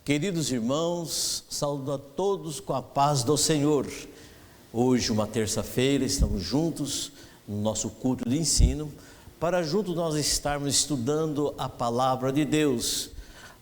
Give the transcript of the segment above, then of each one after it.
Queridos irmãos, saúdo a todos com a paz do Senhor. Hoje, uma terça-feira, estamos juntos no nosso culto de ensino, para juntos nós estarmos estudando a Palavra de Deus.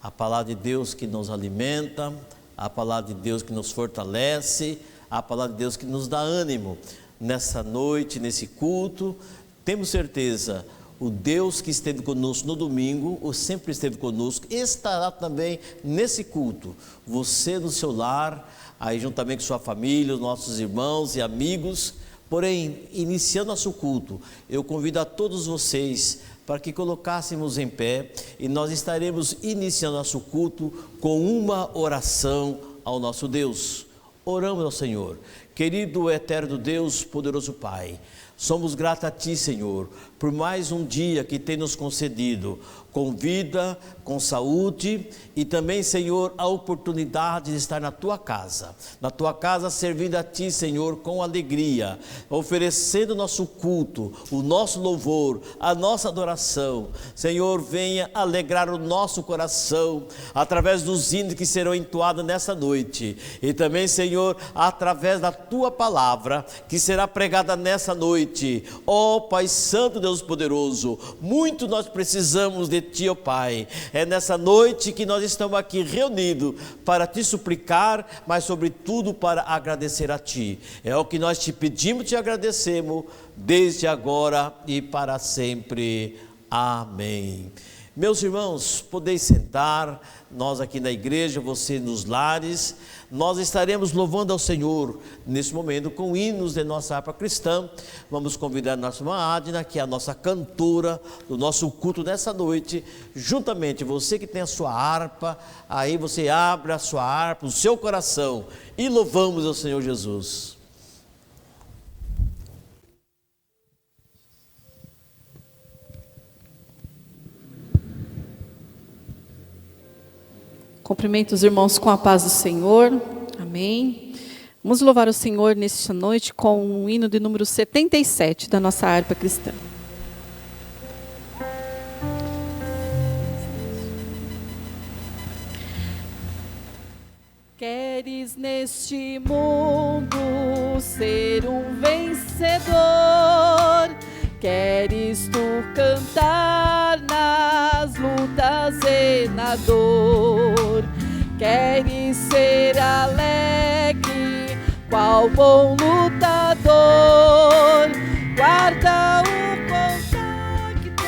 A Palavra de Deus que nos alimenta, a Palavra de Deus que nos fortalece, a Palavra de Deus que nos dá ânimo. Nessa noite, nesse culto, temos certeza, o Deus que esteve conosco no domingo, ou sempre esteve conosco, estará também nesse culto. Você no seu lar, aí juntamente com sua família, os nossos irmãos e amigos. Porém, iniciando nosso culto, eu convido a todos vocês para que colocássemos em pé e nós estaremos iniciando nosso culto com uma oração ao nosso Deus. Oramos ao Senhor. Querido eterno Deus, poderoso Pai, somos gratos a Ti, Senhor, por mais um dia que tem nos concedido, com vida, com saúde e também, Senhor, a oportunidade de estar na Tua casa servindo a Ti, Senhor, com alegria, oferecendo o nosso culto, o nosso louvor, a nossa adoração. Senhor, venha alegrar o nosso coração, através dos hinos que serão entoados nessa noite, e também, Senhor, através da Tua palavra, que será pregada nessa noite. Ó Pai Santo, Deus poderoso, muito nós precisamos de Ti, ó Pai. É nessa noite que nós estamos aqui reunidos para Te suplicar, mas sobretudo para agradecer a Ti. É o que nós Te pedimos e Te agradecemos, desde agora e para sempre. Amém. Meus irmãos, podeis sentar, nós aqui na igreja, você nos lares, nós estaremos louvando ao Senhor nesse momento com hinos de nossa harpa cristã. Vamos convidar a nossa irmã Adna, que é a nossa cantora do nosso culto nessa noite, juntamente você que tem a sua harpa, aí você abre a sua harpa, o seu coração, e louvamos ao Senhor Jesus. Cumprimento os irmãos com a paz do Senhor, amém. Vamos louvar o Senhor nesta noite com o hino de número 77 da nossa harpa cristã. Queres neste mundo ser um vencedor? Queres tu cantar nas lutas e na dor? Queres ser alegre, qual bom lutador? Guarda o contacto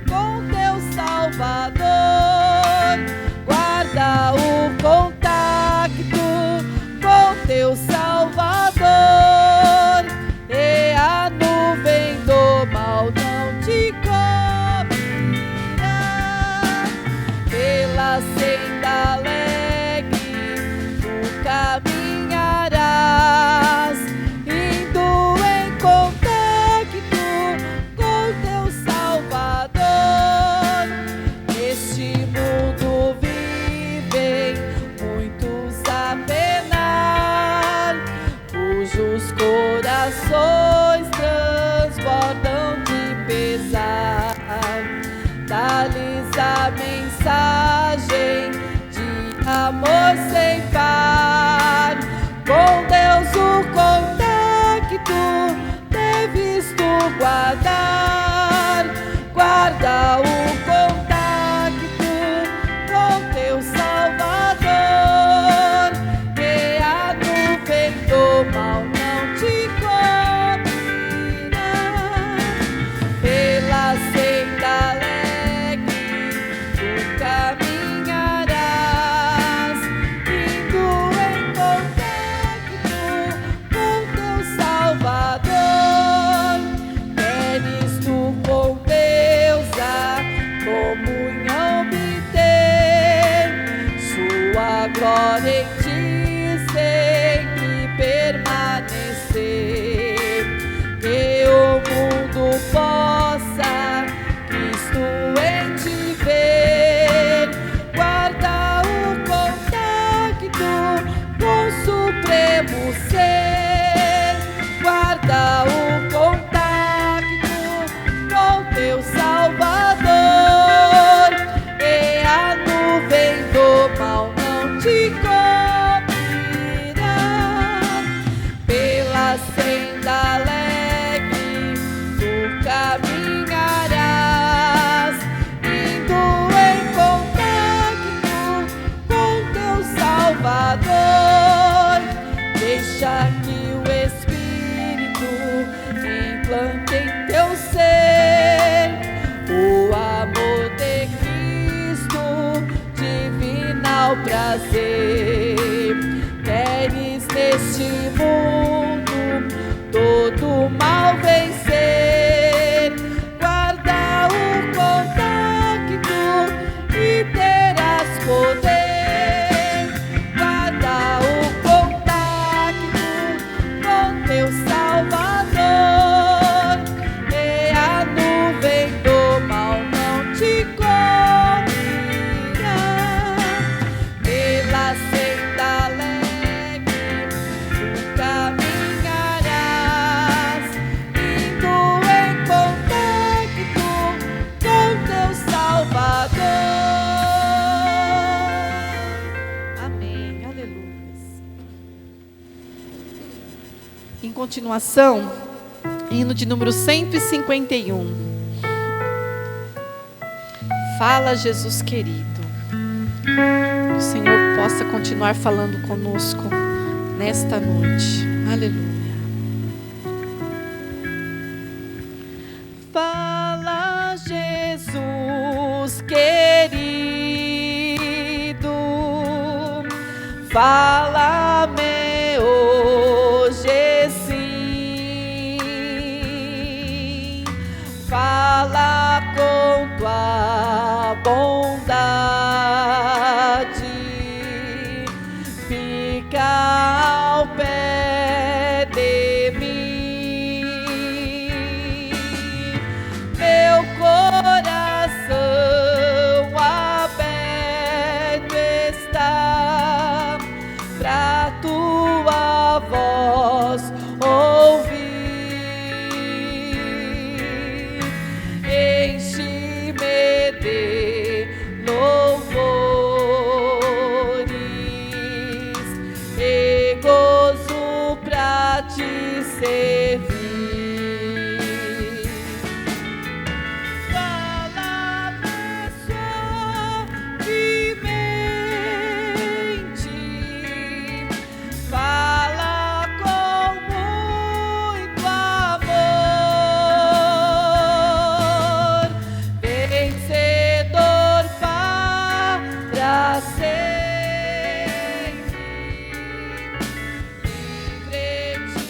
com teu Salvador. Guarda o contacto com teu Salvador. E a nuvem do mal não te cobrirá. Pela senda alegre tu caminharás, indo em contacto com teu Salvador. Neste mundo vivem muitos a penar, cujos corações transbordam de pesar. Dá-lhes a mensagem de amor sem par. Com Deus o contacto deves tu guardar. Guarda o contacto com teu Salvador. E a nuvem do mal não te cobrirá. Pela senda alegre tu caminharás, indo em contacto com teu Salvador. Queres tu com Deus a comunhão obter, sua glória em ti sempre permanecer. Que o mundo possa Cristo em ti ver. Guarda o contacto com supremo ser. Guarda o contacto com teu Salvador. E a nuvem do mal não te cobrirá. Pela senda alegre tu caminharás, indo em contato com teu Salvador. Deixa que o Espírito implante em teu ser o amor de Cristo, divinal prazer. Queres neste mundo todo mal vencer, guarda o contacto e terás poder. Guarda o contacto com teu Salvador, e a nuvem do mal não te cobrirá. Pela senda alegre tu caminharás, indo em contato com teu Salvador. Amém. Aleluia. Em continuação, hino de número 151. Fala, Jesus querido. Que o Senhor possa continuar falando conosco nesta noite. Aleluia. Fala, Jesus querido. Fala-me hoje sim. Fala com tua bondade, fica ao pé de mim. Meu coração aberto está pra tua voz ouvir. Enche-me de louvores e gozo pra te servir. Fala-me suavemente, fala com muito amor, vencedor para sempre, livre te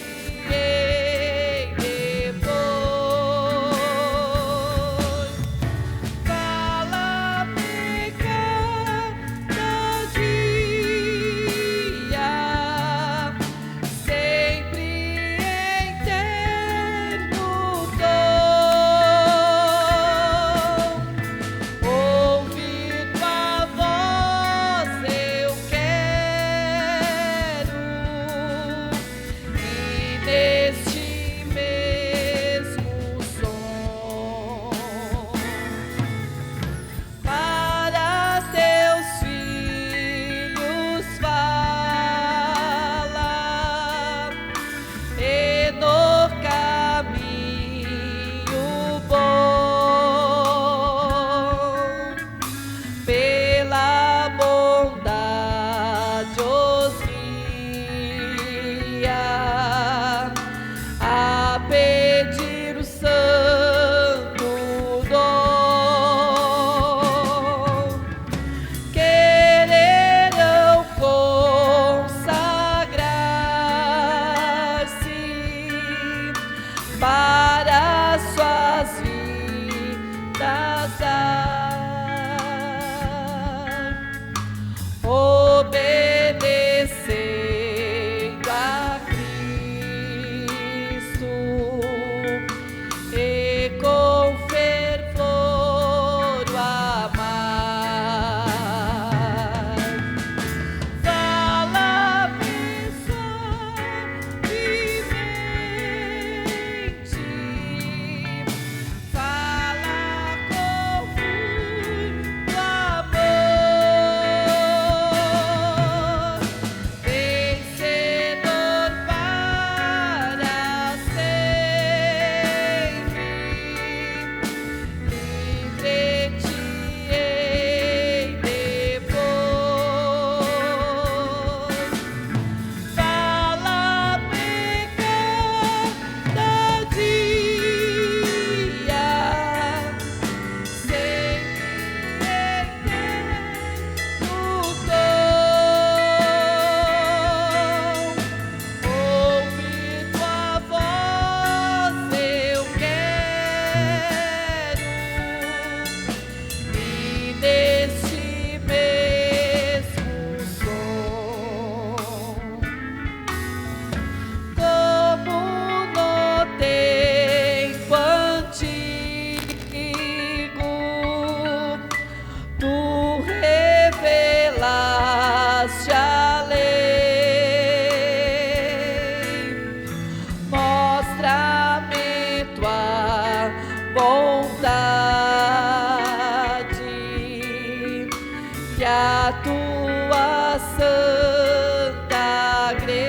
a tua santa grei.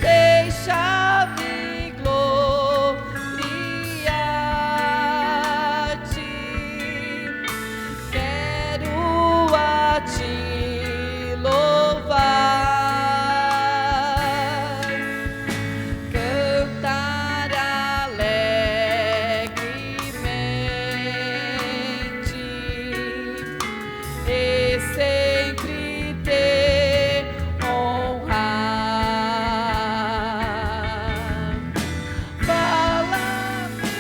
Deixa-me gloriar-te, quero a ti louvar, cantar alegremente e sempre te honrar. Fala-me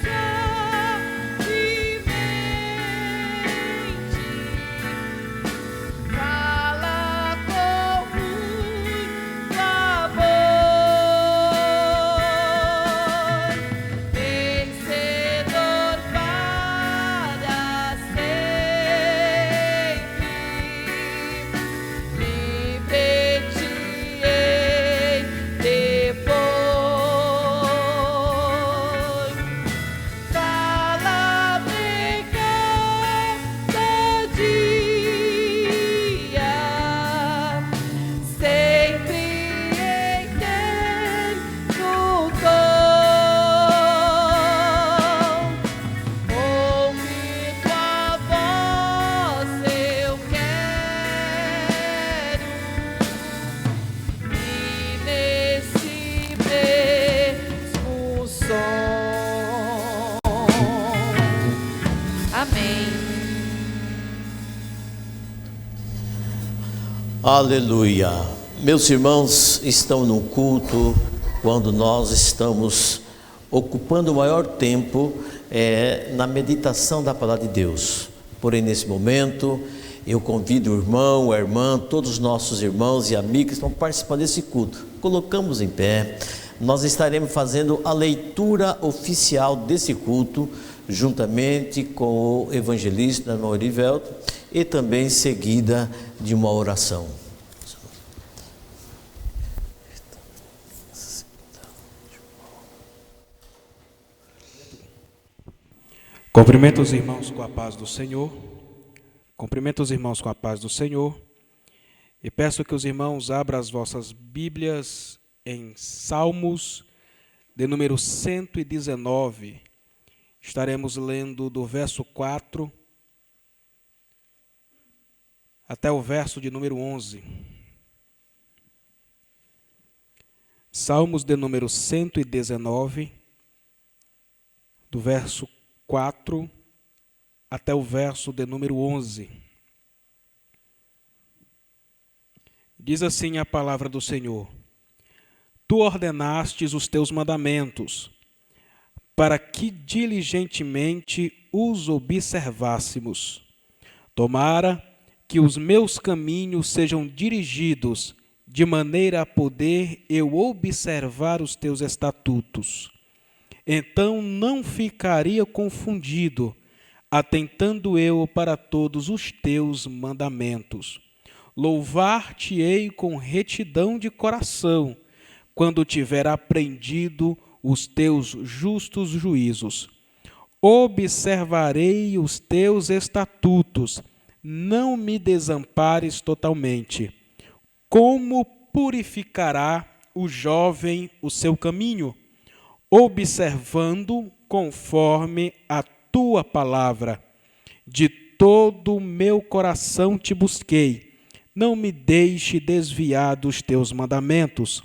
suavemente, fala com muito amor, vencedor para sempre, livre-te-ei depois. Fala-me cada dia, sempre em teu dom. Ouve tua voz, eu quero, e nesse mesmo som. Amém. Aleluia. Meus irmãos, estão no culto quando nós estamos ocupando o maior tempo na meditação da palavra de Deus. Porém, nesse momento, eu convido o irmão, a irmã, todos os nossos irmãos e amigos que estão participando desse culto. Colocamos em pé. Nós estaremos fazendo a leitura oficial desse culto, juntamente com o evangelista irmão Erivelto, e também seguida de uma oração. Cumprimento os irmãos com a paz do Senhor. Cumprimento os irmãos com a paz do Senhor. E peço que os irmãos abram as vossas Bíblias em Salmos, de número 119. Estaremos lendo do verso 4 até o verso de número 11. Salmos de número 119, do verso 4 até o verso de número 11. Diz assim a palavra do Senhor: Tu ordenastes os teus mandamentos, para que diligentemente os observássemos. Tomara que os meus caminhos sejam dirigidos, de maneira a poder eu observar os teus estatutos. Então não ficaria confundido, atentando eu para todos os teus mandamentos. Louvar-te-ei com retidão de coração, quando tiver aprendido os teus justos juízos. Observarei os teus estatutos, não me desampares totalmente. Como purificará o jovem o seu caminho? Observando conforme a tua palavra. De todo o meu coração te busquei, não me deixe desviar dos teus mandamentos.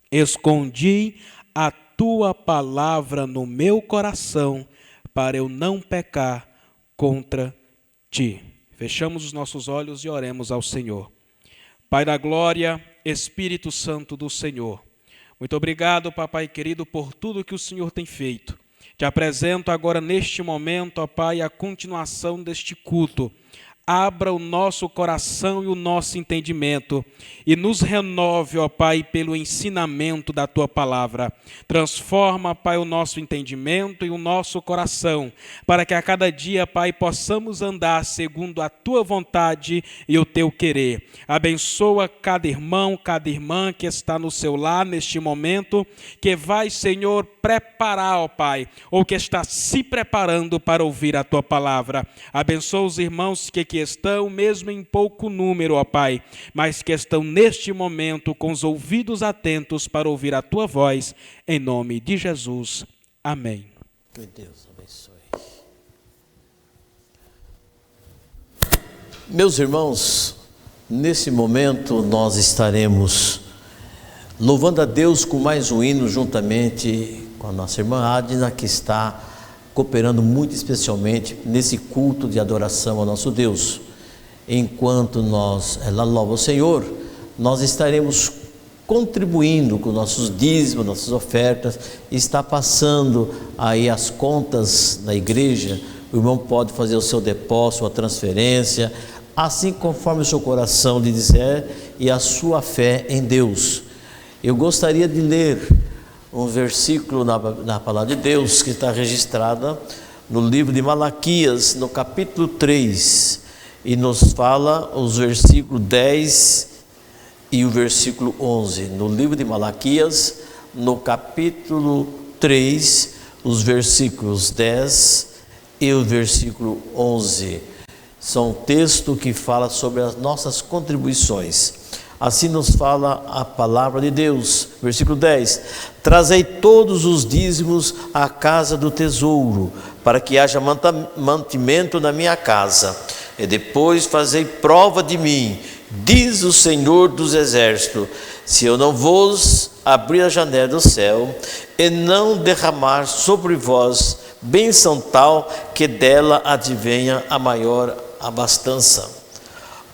Escondi a tua palavra no meu coração, para eu não pecar contra ti. Fechamos os nossos olhos e oremos ao Senhor. Pai da glória, Espírito Santo do Senhor, muito obrigado, papai querido, por tudo que o Senhor tem feito. Te apresento agora neste momento, ó Pai, a continuação deste culto, abra o nosso coração e o nosso entendimento e nos renove, ó Pai, pelo ensinamento da Tua palavra. Transforma, Pai, o nosso entendimento e o nosso coração, para que a cada dia, Pai, possamos andar segundo a Tua vontade e o Teu querer. Abençoa cada irmão, cada irmã que está no seu lar neste momento, que vai, Senhor, preparar, ó Pai, ou que está se preparando para ouvir a Tua palavra. Abençoa os irmãos que aqui estão, mesmo em pouco número, ó Pai, mas que estão neste momento com os ouvidos atentos para ouvir a Tua voz, em nome de Jesus. Amém. Que Deus abençoe. Meus irmãos, nesse momento nós estaremos louvando a Deus com mais um hino, juntamente com a nossa irmã Adna, que está cooperando muito especialmente nesse culto de adoração ao nosso Deus. Enquanto ela louva o Senhor, nós estaremos contribuindo com nossos dízimos, nossas ofertas. Está passando aí as contas da igreja, o irmão pode fazer o seu depósito, a transferência, assim conforme o seu coração lhe disser e a sua fé em Deus. Eu gostaria de ler um versículo na palavra de Deus que está registrada no livro de Malaquias, no capítulo 3, e nos fala os versículos 10 e o versículo 11. No livro de Malaquias, no capítulo 3, os versículos 10 e o versículo 11. São textos que falam sobre as nossas contribuições. Assim nos fala a palavra de Deus, versículo 10: trazei todos os dízimos à casa do tesouro, para que haja mantimento na minha casa, e depois fazei prova de mim, diz o Senhor dos Exércitos, se eu não vos abrir a janela do céu, e não derramar sobre vós bênção tal, que dela advenha a maior abastança.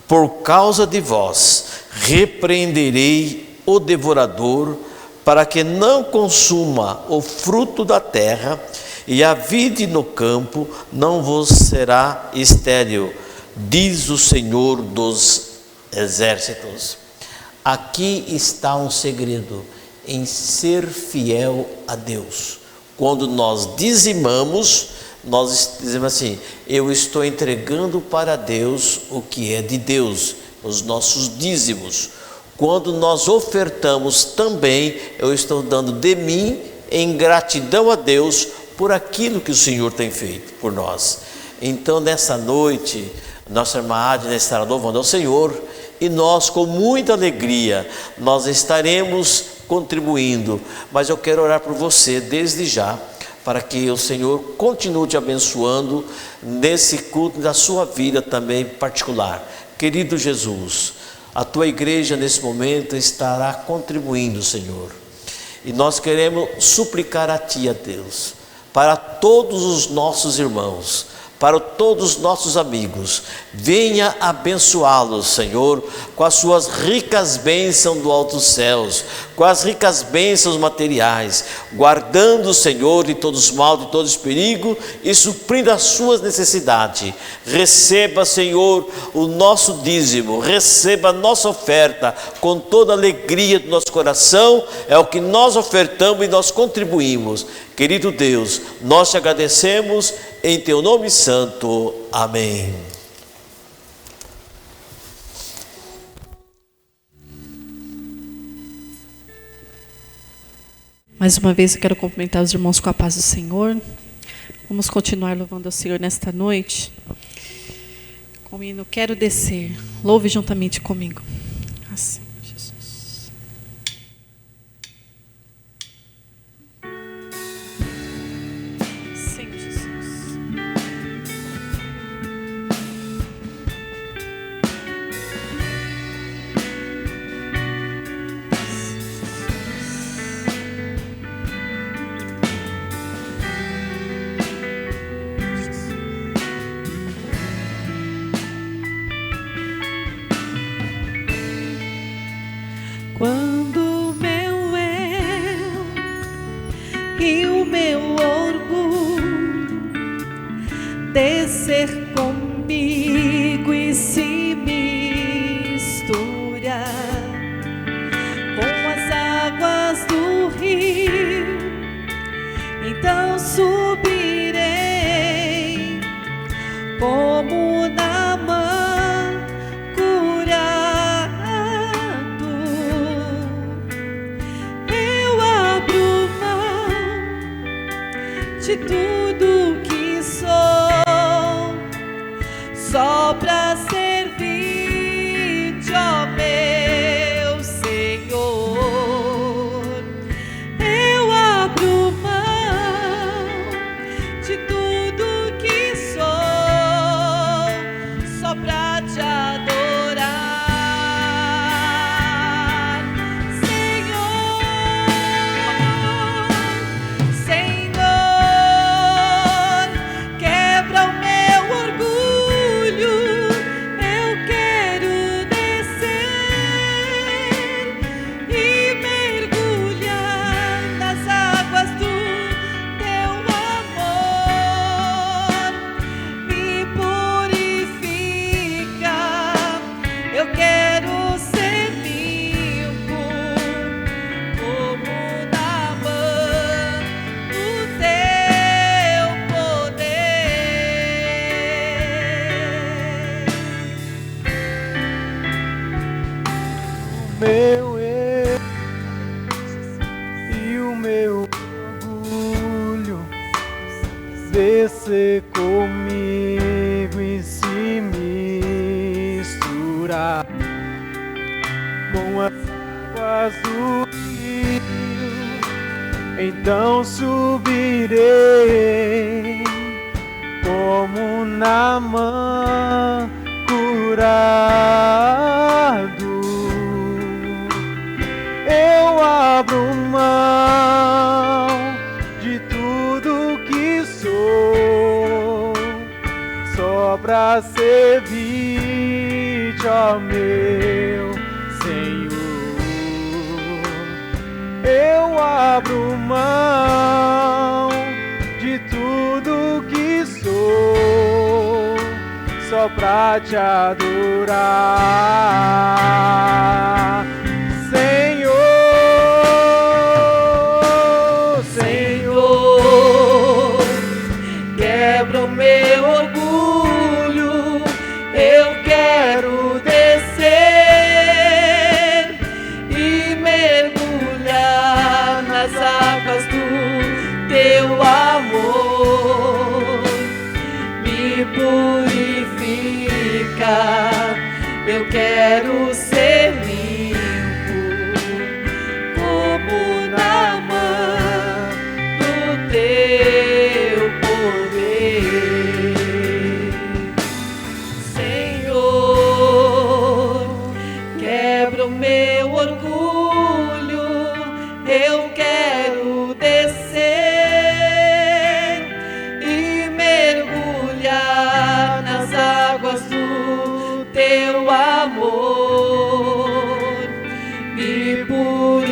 Por causa de vós, repreenderei o devorador, para que não consuma o fruto da terra, e a vide no campo não vos será estéril, diz o Senhor dos Exércitos. Aqui está um segredo em ser fiel a Deus. Quando nós dizimamos, nós dizemos assim: eu estou entregando para Deus o que é de Deus, os nossos dízimos. Quando nós ofertamos também, eu estou dando de mim em gratidão a Deus por aquilo que o Senhor tem feito por nós. Então, nessa noite, nossa irmã Adna estará louvando ao Senhor, e nós, com muita alegria, nós estaremos contribuindo. Mas eu quero orar por você desde já, para que o Senhor continue te abençoando nesse culto da sua vida também particular. Querido Jesus, a tua igreja nesse momento estará contribuindo, Senhor, e nós queremos suplicar a ti, a Deus, para todos os nossos irmãos, para todos os nossos amigos, venha abençoá-los, Senhor, com as suas ricas bênçãos do alto céus, com as ricas bênçãos materiais, guardando, Senhor, de todos os males, de todos os perigos, e suprindo as suas necessidades. Receba, Senhor, o nosso dízimo, receba a nossa oferta com toda a alegria do nosso coração. É o que nós ofertamos e nós contribuímos. Querido Deus, nós te agradecemos em teu nome santo. Amém. Mais uma vez eu quero cumprimentar os irmãos com a paz do Senhor. Vamos continuar louvando ao Senhor nesta noite com o hino Quero Descer. Louve juntamente comigo. Assim, Jesus. Sim, Jesus. só pra servir-te, ó meu Senhor. Eu abro mão de tudo que sou, só pra te adorar, Senhor. Senhor, quebra o meu orgulho, eu quero descer e mergulhar nas águas do teu amor. Me purifica, eu quero ser limpo como Naamã no teu poder. Meu eu e o meu orgulho descer comigo e se misturar com as águas do rio. Então subirei como Naamã curado. Eu abro mão de tudo que sou, só pra servir-te, ó meu Senhor. Eu abro mão de tudo que sou, só pra te adorar, Senhor. Senhor, quebra o meu orgulho, eu quero descer e mergulhar nas águas do teu amor. Me purifica, eu quero ser limpo como Naamã no teu poder. Senhor, quebra o meu orgulho, eu quero descer e mergulhar nas águas do teu amor. Me purifica,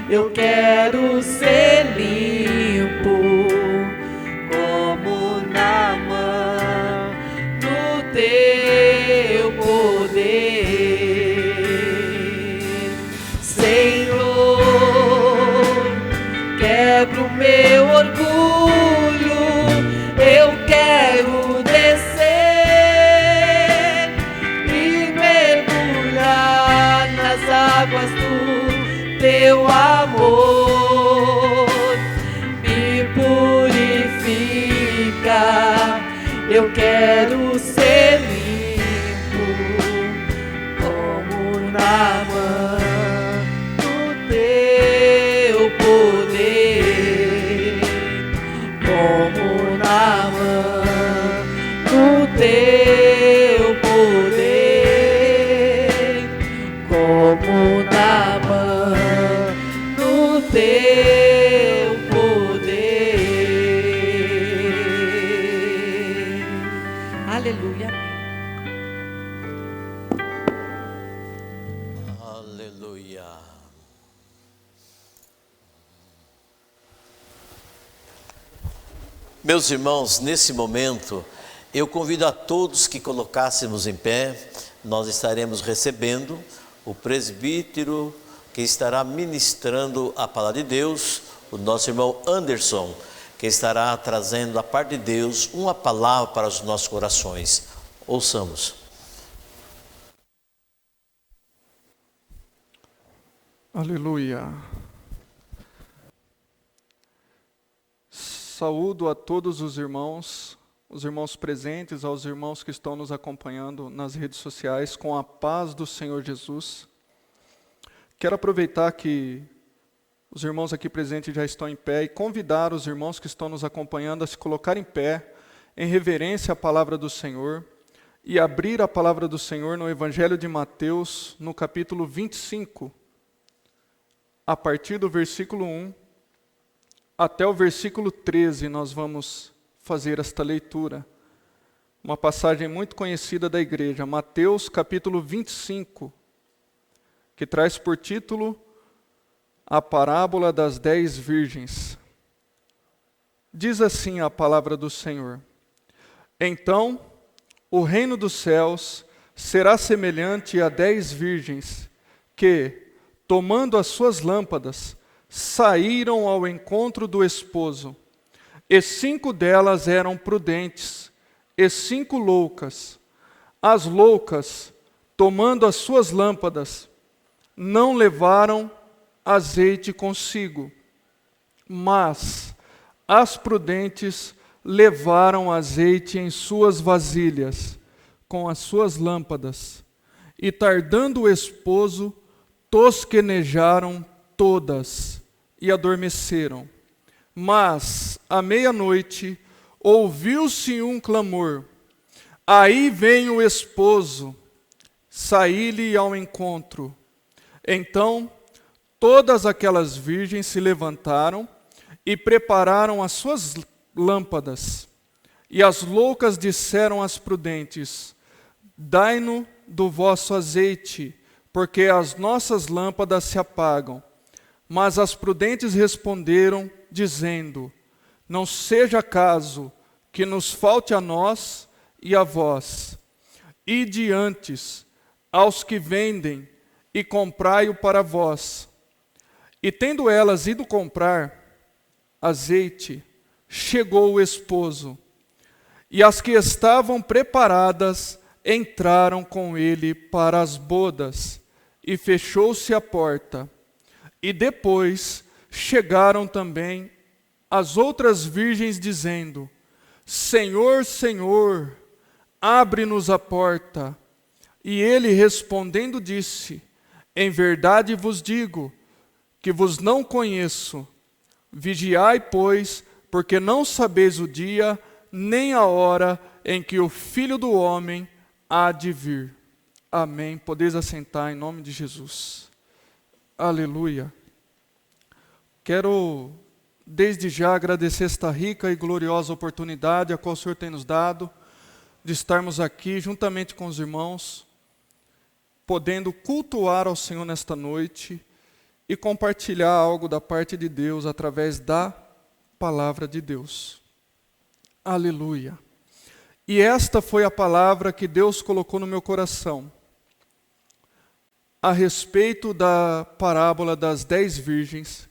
eu quero ser limpo como Naamã no teu poder. Senhor, quebra o meu orgulho, eu quero descer e mergulhar nas águas do teu amor. Me purifica, eu quero ser limpo como Naamã no teu poder, como Naamã no teu poder, como Naamã no teu poder. Aleluia. Aleluia. Meus irmãos, nesse momento, eu convido a todos que colocássemos em pé. Nós estaremos recebendo o presbítero que estará ministrando a palavra de Deus, o nosso irmão Anderson, que estará trazendo da parte de Deus uma palavra para os nossos corações. Ouçamos. Aleluia. Saúdo a todos os irmãos os irmãos presentes, aos irmãos que estão nos acompanhando nas redes sociais, com a paz do Senhor Jesus. Quero aproveitar que os irmãos aqui presentes já estão em pé e convidar os irmãos que estão nos acompanhando a se colocar em pé, em reverência à palavra do Senhor, e abrir a palavra do Senhor no Evangelho de Mateus, no capítulo 25, a partir do versículo 1 até o versículo 13, nós vamos fazer esta leitura. Uma passagem muito conhecida da igreja, Mateus capítulo 25, que traz por título a parábola das 10 virgens. Diz assim a palavra do Senhor: Então, o reino dos céus será semelhante a 10 virgens que, tomando as suas lâmpadas, saíram ao encontro do esposo. E 5 delas eram prudentes, e 5 loucas. As loucas, tomando as suas lâmpadas, não levaram azeite consigo, mas as prudentes levaram azeite em suas vasilhas, com as suas lâmpadas. E tardando o esposo, tosquenejaram todas e adormeceram. Mas, à meia-noite, ouviu-se um clamor: Aí vem o esposo, saí-lhe ao encontro. Então, todas aquelas virgens se levantaram e prepararam as suas lâmpadas. E as loucas disseram às prudentes: Dai-nos do vosso azeite, porque as nossas lâmpadas se apagam. Mas as prudentes responderam, dizendo: Não seja caso que nos falte a nós e a vós. Ide antes aos que vendem e comprai-o para vós. E tendo elas ido comprar azeite, chegou o esposo, e as que estavam preparadas entraram com ele para as bodas, e fechou-se a porta. E depois chegaram também as outras virgens, dizendo: Senhor, Senhor, abre-nos a porta. E ele respondendo disse: Em verdade vos digo, que vos não conheço. Vigiai, pois, porque não sabeis o dia, nem a hora em que o Filho do Homem há de vir. Amém. Podeis assentar em nome de Jesus. Aleluia. Quero, desde já, agradecer esta rica e gloriosa oportunidade a qual o Senhor tem nos dado, de estarmos aqui juntamente com os irmãos, podendo cultuar ao Senhor nesta noite e compartilhar algo da parte de Deus através da palavra de Deus. Aleluia. E esta foi a palavra que Deus colocou no meu coração, a respeito da parábola das 10 virgens,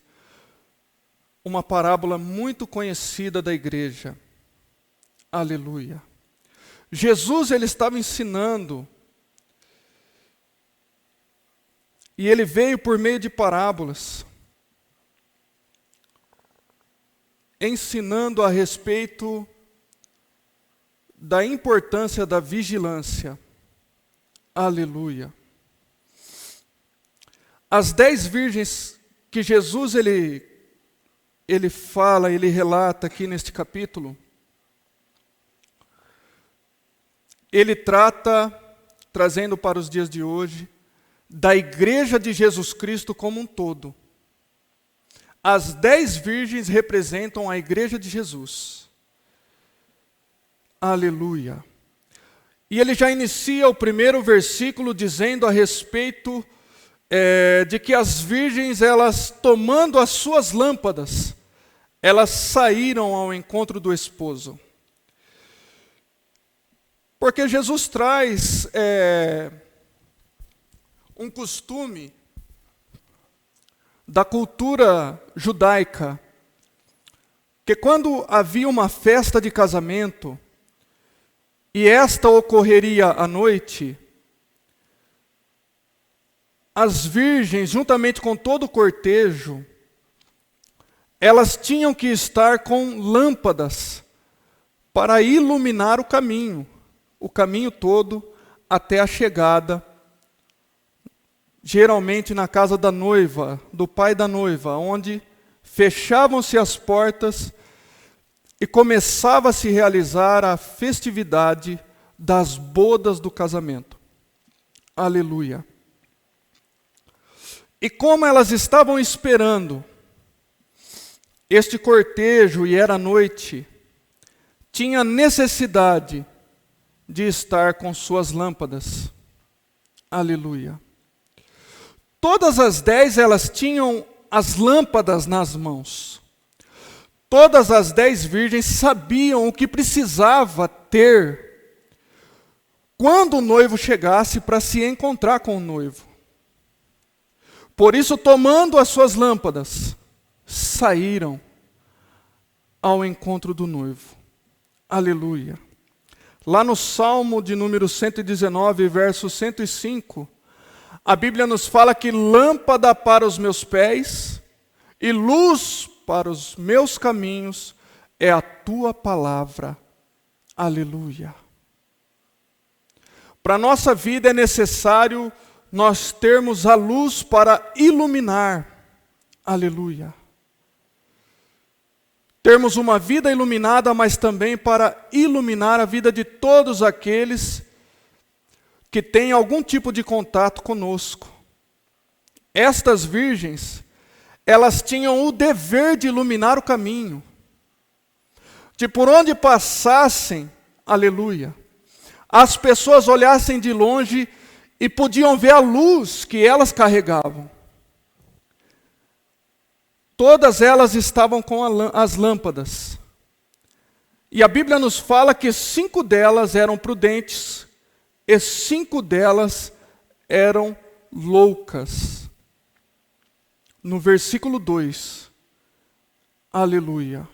uma parábola muito conhecida da igreja. Aleluia. Jesus, ele estava ensinando, e ele veio por meio de parábolas, ensinando a respeito da importância da vigilância. Aleluia. As 10 virgens que Jesus ele fala, ele relata aqui neste capítulo, ele trata, trazendo para os dias de hoje, da igreja de Jesus Cristo como um todo. As 10 virgens representam a igreja de Jesus. Aleluia. E ele já inicia o primeiro versículo dizendo a respeito de que as virgens, elas tomando as suas lâmpadas, elas saíram ao encontro do esposo. Porque Jesus traz um costume da cultura judaica, que quando havia uma festa de casamento, e esta ocorreria à noite, as virgens, juntamente com todo o cortejo, elas tinham que estar com lâmpadas para iluminar o caminho todo até a chegada, geralmente na casa da noiva, do pai da noiva, onde fechavam-se as portas e começava a se realizar a festividade das bodas do casamento. Aleluia. E como elas estavam esperando este cortejo e era noite, tinha necessidade de estar com suas lâmpadas. Aleluia. Todas as 10 elas tinham as lâmpadas nas mãos. Todas as 10 virgens sabiam o que precisava ter quando o noivo chegasse para se encontrar com o noivo. Por isso, tomando as suas lâmpadas, saíram ao encontro do noivo. Aleluia. Lá no Salmo de número 119, verso 105, a Bíblia nos fala que lâmpada para os meus pés e luz para os meus caminhos é a tua palavra. Aleluia. Para a nossa vida é necessário nós termos a luz para iluminar. Aleluia. Termos uma vida iluminada, mas também para iluminar a vida de todos aqueles que têm algum tipo de contato conosco. Estas virgens, elas tinham o dever de iluminar o caminho, de por onde passassem, aleluia, as pessoas olhassem de longe e podiam ver a luz que elas carregavam. Todas elas estavam com as lâmpadas. E a Bíblia nos fala que 5 delas eram prudentes e 5 delas eram loucas. No versículo 2, aleluia.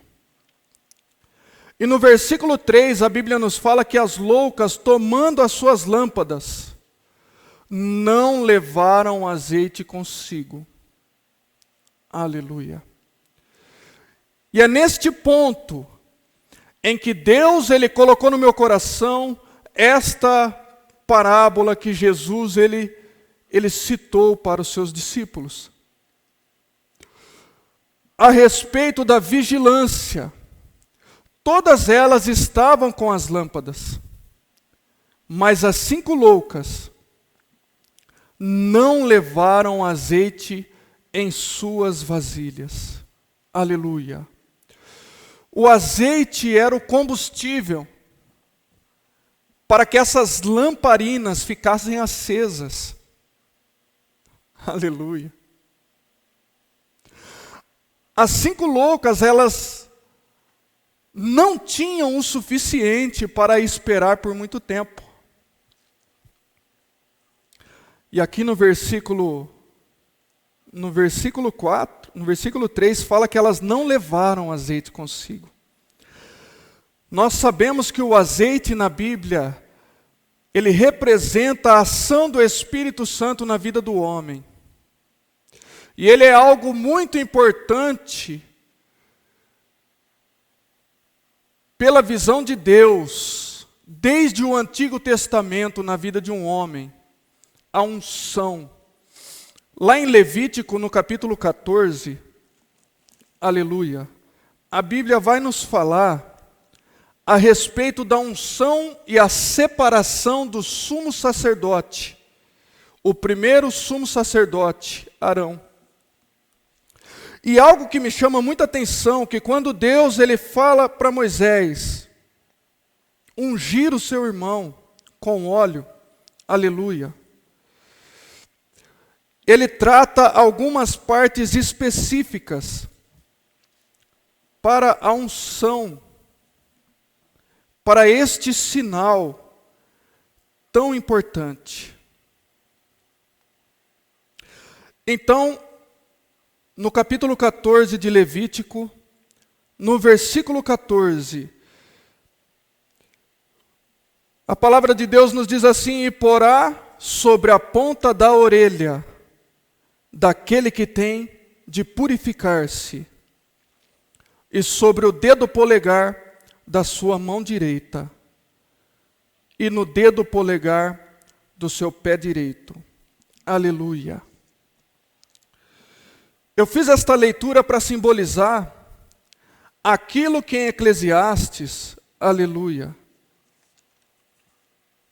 E no versículo 3, a Bíblia nos fala que as loucas, tomando as suas lâmpadas, não levaram azeite consigo. Aleluia. E é neste ponto em que Deus ele colocou no meu coração esta parábola que Jesus ele citou para os seus discípulos. A respeito da vigilância. Todas elas estavam com as lâmpadas, mas as 5 loucas não levaram azeite em suas vasilhas. Aleluia. O azeite era o combustível para que essas lamparinas ficassem acesas. Aleluia. As 5 loucas, elas não tinham o suficiente para esperar por muito tempo. E aqui no versículo 4, no versículo 3, fala que elas não levaram azeite consigo. Nós sabemos que o azeite na Bíblia, ele representa a ação do Espírito Santo na vida do homem. E ele é algo muito importante pela visão de Deus, desde o Antigo Testamento na vida de um homem, a unção. Lá em Levítico, no capítulo 14, aleluia, a Bíblia vai nos falar a respeito da unção e a separação do sumo sacerdote, o primeiro sumo sacerdote, Arão. E algo que me chama muita atenção, que quando Deus ele fala para Moisés, ungir o seu irmão com óleo, aleluia, ele trata algumas partes específicas para a unção, para este sinal tão importante. Então, no capítulo 14 de Levítico, no versículo 14, a palavra de Deus nos diz assim: e porá sobre a ponta da orelha daquele que tem de purificar-se, e sobre o dedo polegar da sua mão direita e no dedo polegar do seu pé direito. Aleluia. Eu fiz esta leitura para simbolizar aquilo que em Eclesiastes, aleluia,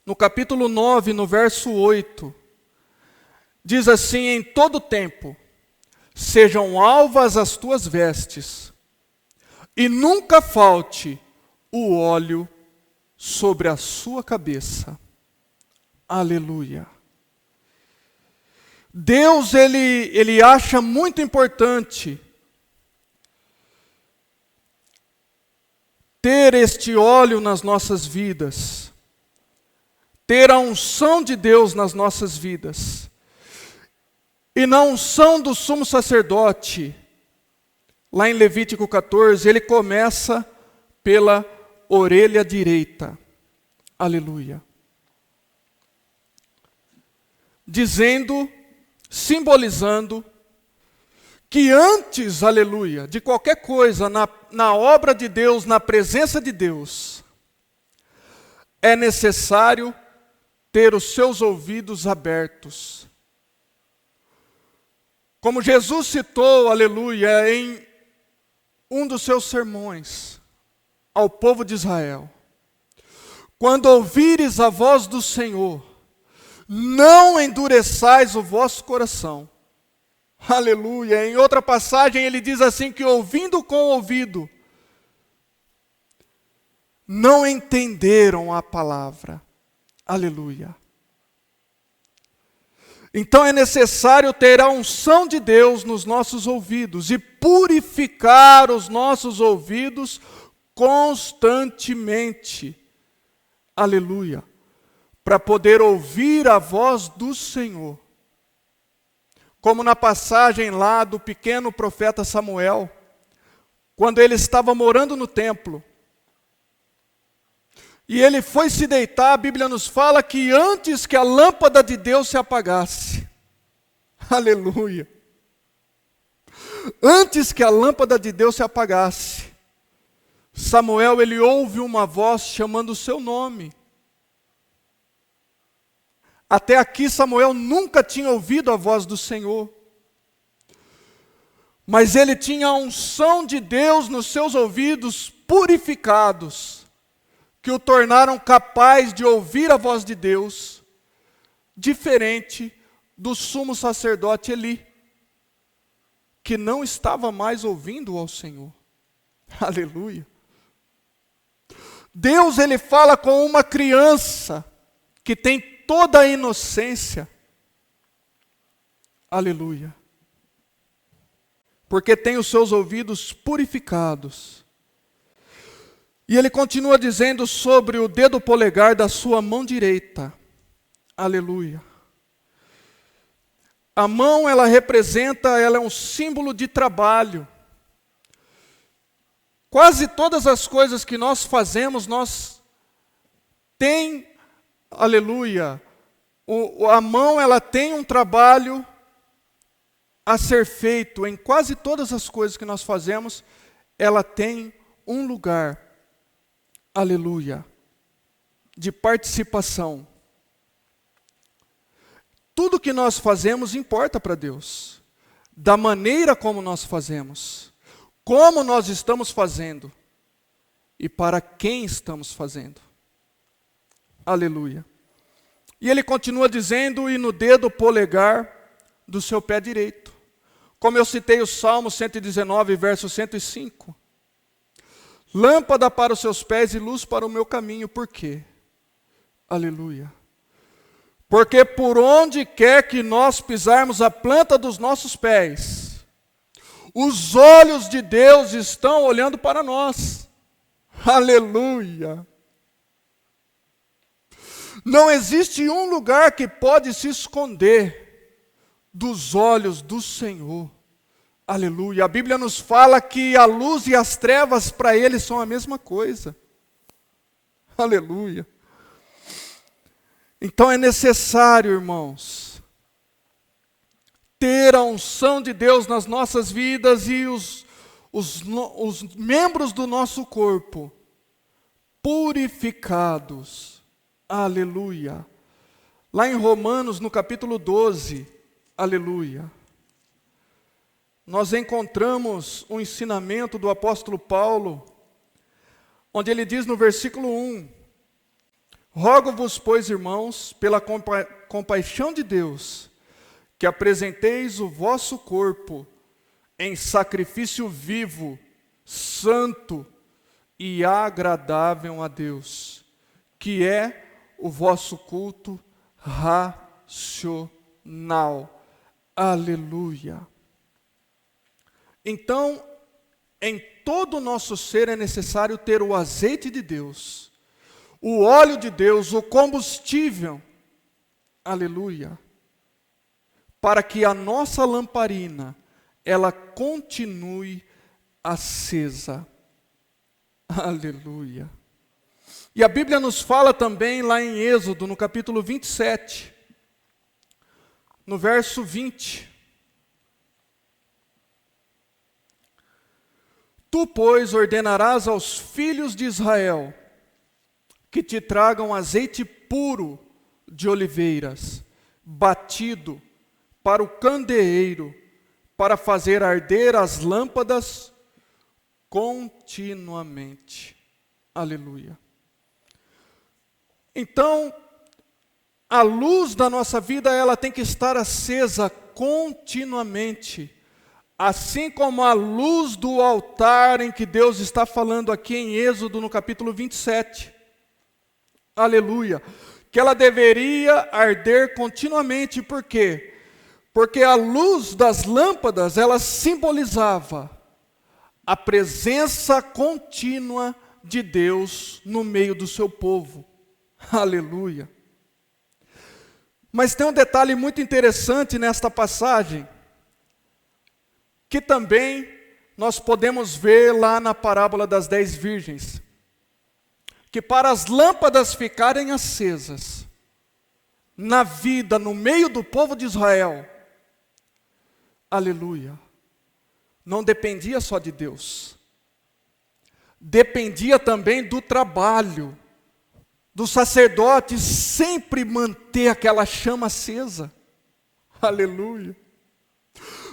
no capítulo 9, no verso 8, diz assim: em todo tempo sejam alvas as tuas vestes, e nunca falte o óleo sobre a sua cabeça. Aleluia. Deus, ele acha muito importante ter este óleo nas nossas vidas, ter a unção de Deus nas nossas vidas. E na unção do sumo sacerdote, lá em Levítico 14, ele começa pela orelha direita. Aleluia. Dizendo, simbolizando, que antes, aleluia, de qualquer coisa, na obra de Deus, na presença de Deus, é necessário ter os seus ouvidos abertos. Como Jesus citou, aleluia, em um dos seus sermões ao povo de Israel: quando ouvires a voz do Senhor, não endureçais o vosso coração. Aleluia. Em outra passagem ele diz assim, que ouvindo com o ouvido, não entenderam a palavra. Aleluia. Então é necessário ter a unção de Deus nos nossos ouvidos e purificar os nossos ouvidos constantemente. Aleluia. Para poder ouvir a voz do Senhor. Como na passagem lá do pequeno profeta Samuel, quando ele estava morando no templo, e ele foi se deitar, a Bíblia nos fala que antes que a lâmpada de Deus se apagasse, aleluia, antes que a lâmpada de Deus se apagasse, Samuel, ele ouve uma voz chamando o seu nome. Até aqui Samuel nunca tinha ouvido a voz do Senhor. Mas ele tinha a unção de Deus nos seus ouvidos purificados, que o tornaram capaz de ouvir a voz de Deus, diferente do sumo sacerdote Eli, que não estava mais ouvindo ao Senhor. Aleluia. Deus, ele fala com uma criança que tem toda a inocência. Aleluia. Porque tem os seus ouvidos purificados. E ele continua dizendo sobre o dedo polegar da sua mão direita. Aleluia. A mão, ela é um símbolo de trabalho. Quase todas as coisas que nós fazemos, nós tem, aleluia, a mão, ela tem um trabalho a ser feito. Em quase todas as coisas que nós fazemos, ela tem um lugar, aleluia, de participação. Tudo que nós fazemos importa para Deus, da maneira como nós fazemos, como nós estamos fazendo e para quem estamos fazendo. Aleluia. E ele continua dizendo, e no dedo polegar do seu pé direito. Como eu citei o Salmo 119, verso 105. Lâmpada para os seus pés e luz para o meu caminho. Por quê? Aleluia. Porque por onde quer que nós pisarmos a planta dos nossos pés, os olhos de Deus estão olhando para nós. Aleluia. Não existe um lugar que pode se esconder dos olhos do Senhor. Aleluia. A Bíblia nos fala que a luz e as trevas para Ele são a mesma coisa. Aleluia. Então é necessário, irmãos, ter a unção de Deus nas nossas vidas e os membros do nosso corpo purificados. Aleluia. Lá em Romanos, no capítulo 12, aleluia, nós encontramos um ensinamento do apóstolo Paulo, onde ele diz no versículo 1, rogo-vos, pois, irmãos, pela compaixão de Deus, que apresenteis o vosso corpo em sacrifício vivo, santo e agradável a Deus, que é o vosso culto racional. Aleluia. Então, em todo o nosso ser é necessário ter o azeite de Deus, o óleo de Deus, o combustível, aleluia, para que a nossa lamparina, ela continue acesa. Aleluia. E a Bíblia nos fala também lá em Êxodo, no capítulo 27, no verso 20. Tu, pois, ordenarás aos filhos de Israel que te tragam azeite puro de oliveiras, batido, para o candeeiro, para fazer arder as lâmpadas continuamente. Aleluia. Então, a luz da nossa vida, ela tem que estar acesa continuamente, assim como a luz do altar em que Deus está falando aqui em Êxodo, no capítulo 27. Aleluia. Que ela deveria arder continuamente, por quê? Porque a luz das lâmpadas, ela simbolizava a presença contínua de Deus no meio do seu povo. Aleluia. Mas tem um detalhe muito interessante nesta passagem, que também nós podemos ver lá na parábola das 10 virgens, que para as lâmpadas ficarem acesas, na vida, no meio do povo de Israel, aleluia, não dependia só de Deus, dependia também do trabalho, do sacerdote sempre manter aquela chama acesa, aleluia,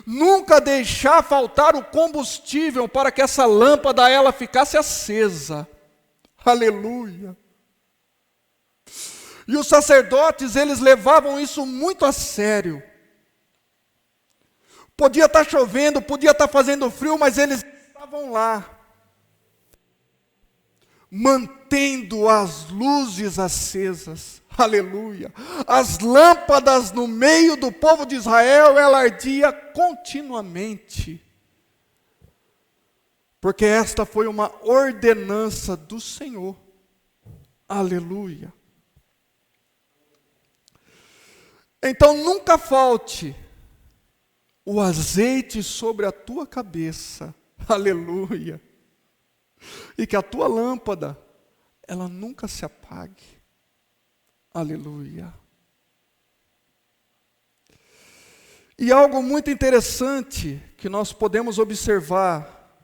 nunca deixar faltar o combustível para que essa lâmpada ela ficasse acesa, aleluia. E os sacerdotes, eles levavam isso muito a sério. Podia estar chovendo, podia estar fazendo frio, mas eles estavam lá, mantendo as luzes acesas, aleluia. As lâmpadas no meio do povo de Israel, ela ardia continuamente, porque esta foi uma ordenança do Senhor, aleluia. Então nunca falte o azeite sobre a tua cabeça, aleluia, e que a tua lâmpada, ela nunca se apague, aleluia. E algo muito interessante que nós podemos observar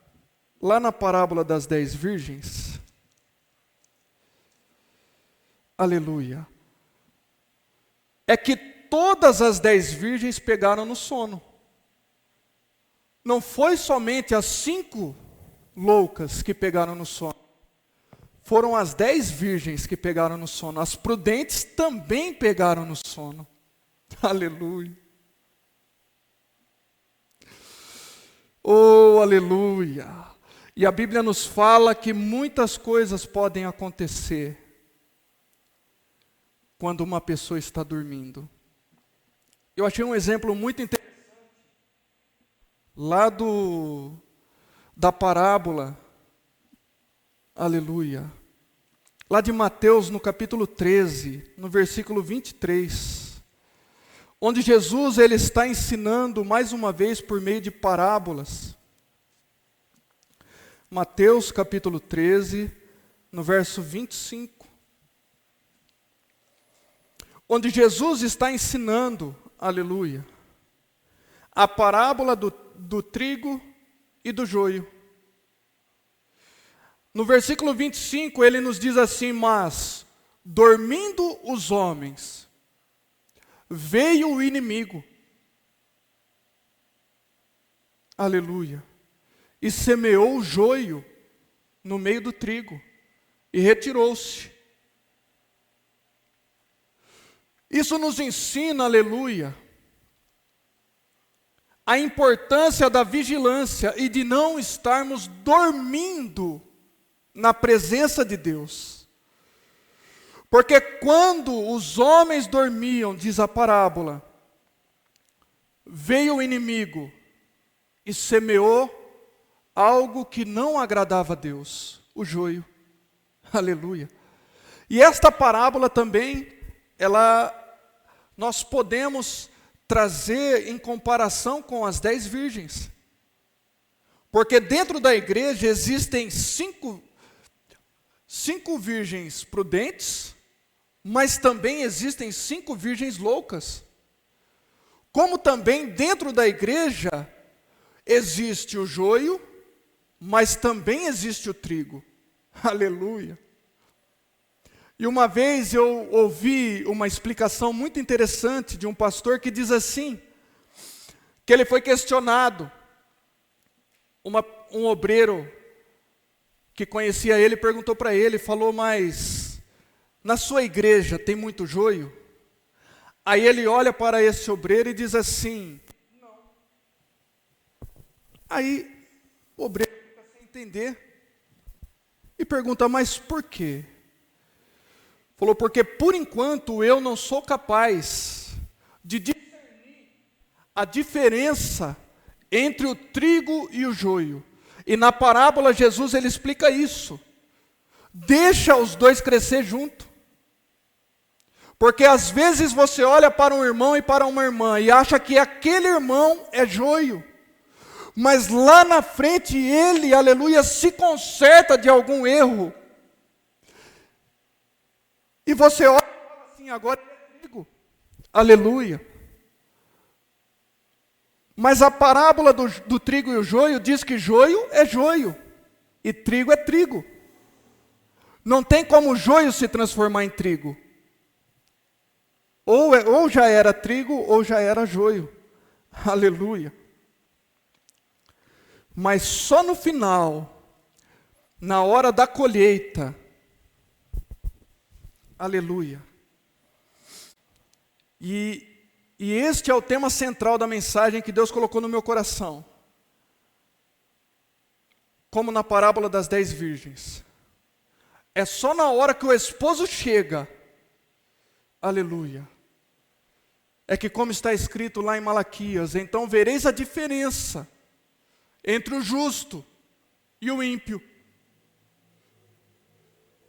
lá na parábola das 10 virgens, aleluia, é que todas as 10 virgens pegaram no sono. Não foi somente as 5 loucas que pegaram no sono. Foram as 10 virgens que pegaram no sono. As prudentes também pegaram no sono. Aleluia. Oh, aleluia. E a Bíblia nos fala que muitas coisas podem acontecer quando uma pessoa está dormindo. Eu achei um exemplo muito interessante lá da parábola, aleluia, lá de Mateus, no capítulo 13, no versículo 23, onde Jesus ele está ensinando mais uma vez por meio de parábolas. Mateus capítulo 13, no verso 25, onde Jesus está ensinando, aleluia, a parábola do trigo e do joio. No versículo 25, ele nos diz assim: mas, dormindo os homens, veio o inimigo. Aleluia. E semeou o joio no meio do trigo, e retirou-se. Isso nos ensina, aleluia, a importância da vigilância e de não estarmos dormindo na presença de Deus. Porque quando os homens dormiam, diz a parábola, veio o inimigo e semeou algo que não agradava a Deus, o joio. Aleluia. E esta parábola também, nós podemos trazer em comparação com as 10 virgens. Porque dentro da igreja existem cinco virgens prudentes, mas também existem 5 virgens loucas. Como também dentro da igreja existe o joio, mas também existe o trigo. Aleluia. E uma vez eu ouvi uma explicação muito interessante de um pastor que diz assim, que ele foi questionado. Um obreiro que conhecia ele perguntou para ele, falou: mas na sua igreja tem muito joio? Aí ele olha para esse obreiro e diz assim: não. Aí o obreiro fica sem entender e pergunta: mas por quê? Falou: porque por enquanto eu não sou capaz de discernir a diferença entre o trigo e o joio. E na parábola Jesus ele explica isso. Deixa os dois crescer junto. Porque às vezes você olha para um irmão e para uma irmã e acha que aquele irmão é joio. Mas lá na frente ele, aleluia, se conserta de algum erro. E você olha e fala assim: agora é trigo. Aleluia. Mas a parábola do trigo e o joio diz que joio é joio e trigo é trigo. Não tem como o joio se transformar em trigo. Ou já era trigo ou já era joio. Aleluia. Mas só no final, na hora da colheita, aleluia. E este é o tema central da mensagem que Deus colocou no meu coração. Como na parábola das 10 virgens. É só na hora que o esposo chega, aleluia, é que, como está escrito lá em Malaquias, então vereis a diferença entre o justo e o ímpio.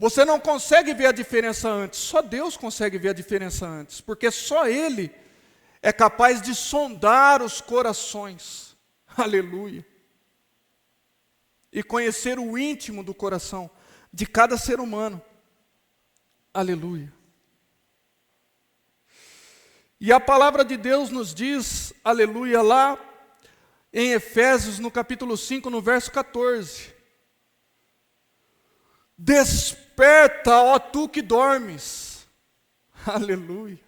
Você não consegue ver a diferença antes, só Deus consegue ver a diferença antes, porque só Ele é capaz de sondar os corações, aleluia, e conhecer o íntimo do coração de cada ser humano, aleluia. E a palavra de Deus nos diz, aleluia, lá em Efésios, no capítulo 5, no verso 14. Desperta, ó tu que dormes. Aleluia.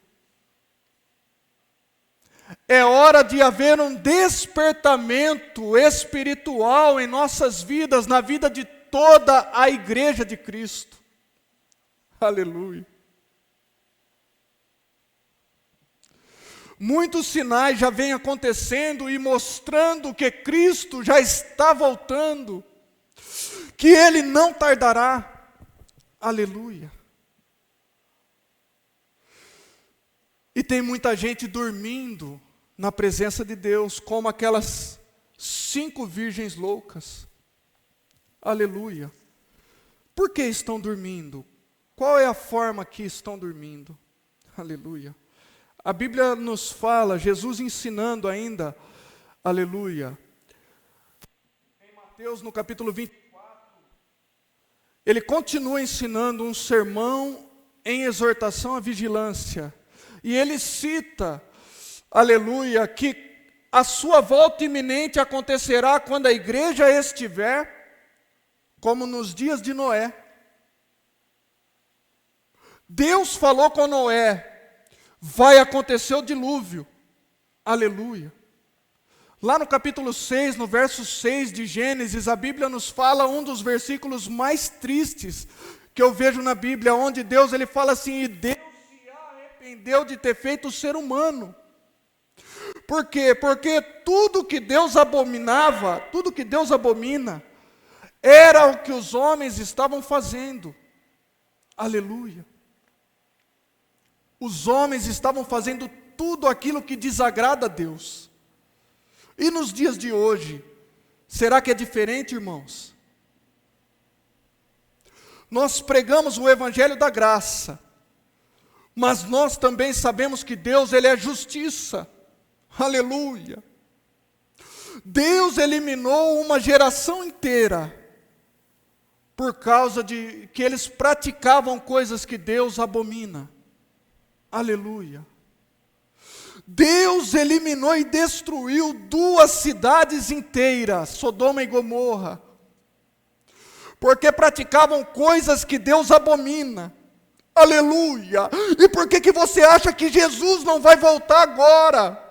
É hora de haver um despertamento espiritual em nossas vidas, na vida de toda a igreja de Cristo. Aleluia. Muitos sinais já vêm acontecendo e mostrando que Cristo já está voltando, que Ele não tardará. Aleluia. E tem muita gente dormindo na presença de Deus, como aquelas 5 virgens loucas. Aleluia. Por que estão dormindo? Qual é a forma que estão dormindo? Aleluia. A Bíblia nos fala, Jesus ensinando ainda, aleluia. Em Mateus, no capítulo 24, ele continua ensinando um sermão em exortação à vigilância. E ele cita, aleluia, que a sua volta iminente acontecerá quando a igreja estiver como nos dias de Noé. Deus falou com Noé, vai acontecer o dilúvio. Aleluia. Lá no capítulo 6, no verso 6 de Gênesis, a Bíblia nos fala um dos versículos mais tristes que eu vejo na Bíblia, onde Deus ele fala assim, e Deus se arrependeu de ter feito o ser humano. Por quê? Porque tudo que Deus abominava, tudo que Deus abomina, era o que os homens estavam fazendo. Aleluia. Os homens estavam fazendo tudo aquilo que desagrada a Deus. E nos dias de hoje, será que é diferente, irmãos? Nós pregamos o evangelho da graça, mas nós também sabemos que Deus, ele é justiça. Aleluia. Deus eliminou uma geração inteira por causa de que eles praticavam coisas que Deus abomina. Aleluia. Deus eliminou e destruiu 2 cidades inteiras, Sodoma e Gomorra, porque praticavam coisas que Deus abomina. Aleluia. E por que você acha que Jesus não vai voltar agora?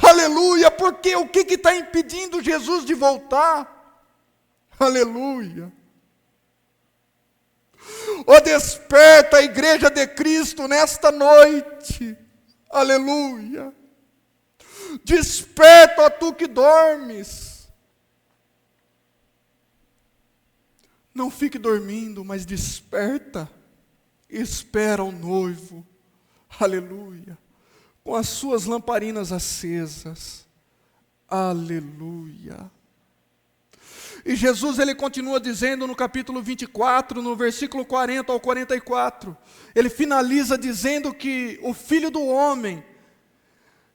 Aleluia. Porque o que está impedindo Jesus de voltar? Aleluia. Oh, desperta a igreja de Cristo nesta noite. Aleluia. Desperta, ó tu que dormes. Não fique dormindo, mas desperta. Espera o noivo. Aleluia. Com as suas lamparinas acesas. Aleluia. E Jesus ele continua dizendo no capítulo 24, no versículo 40 ao 44, ele finaliza dizendo que o Filho do Homem,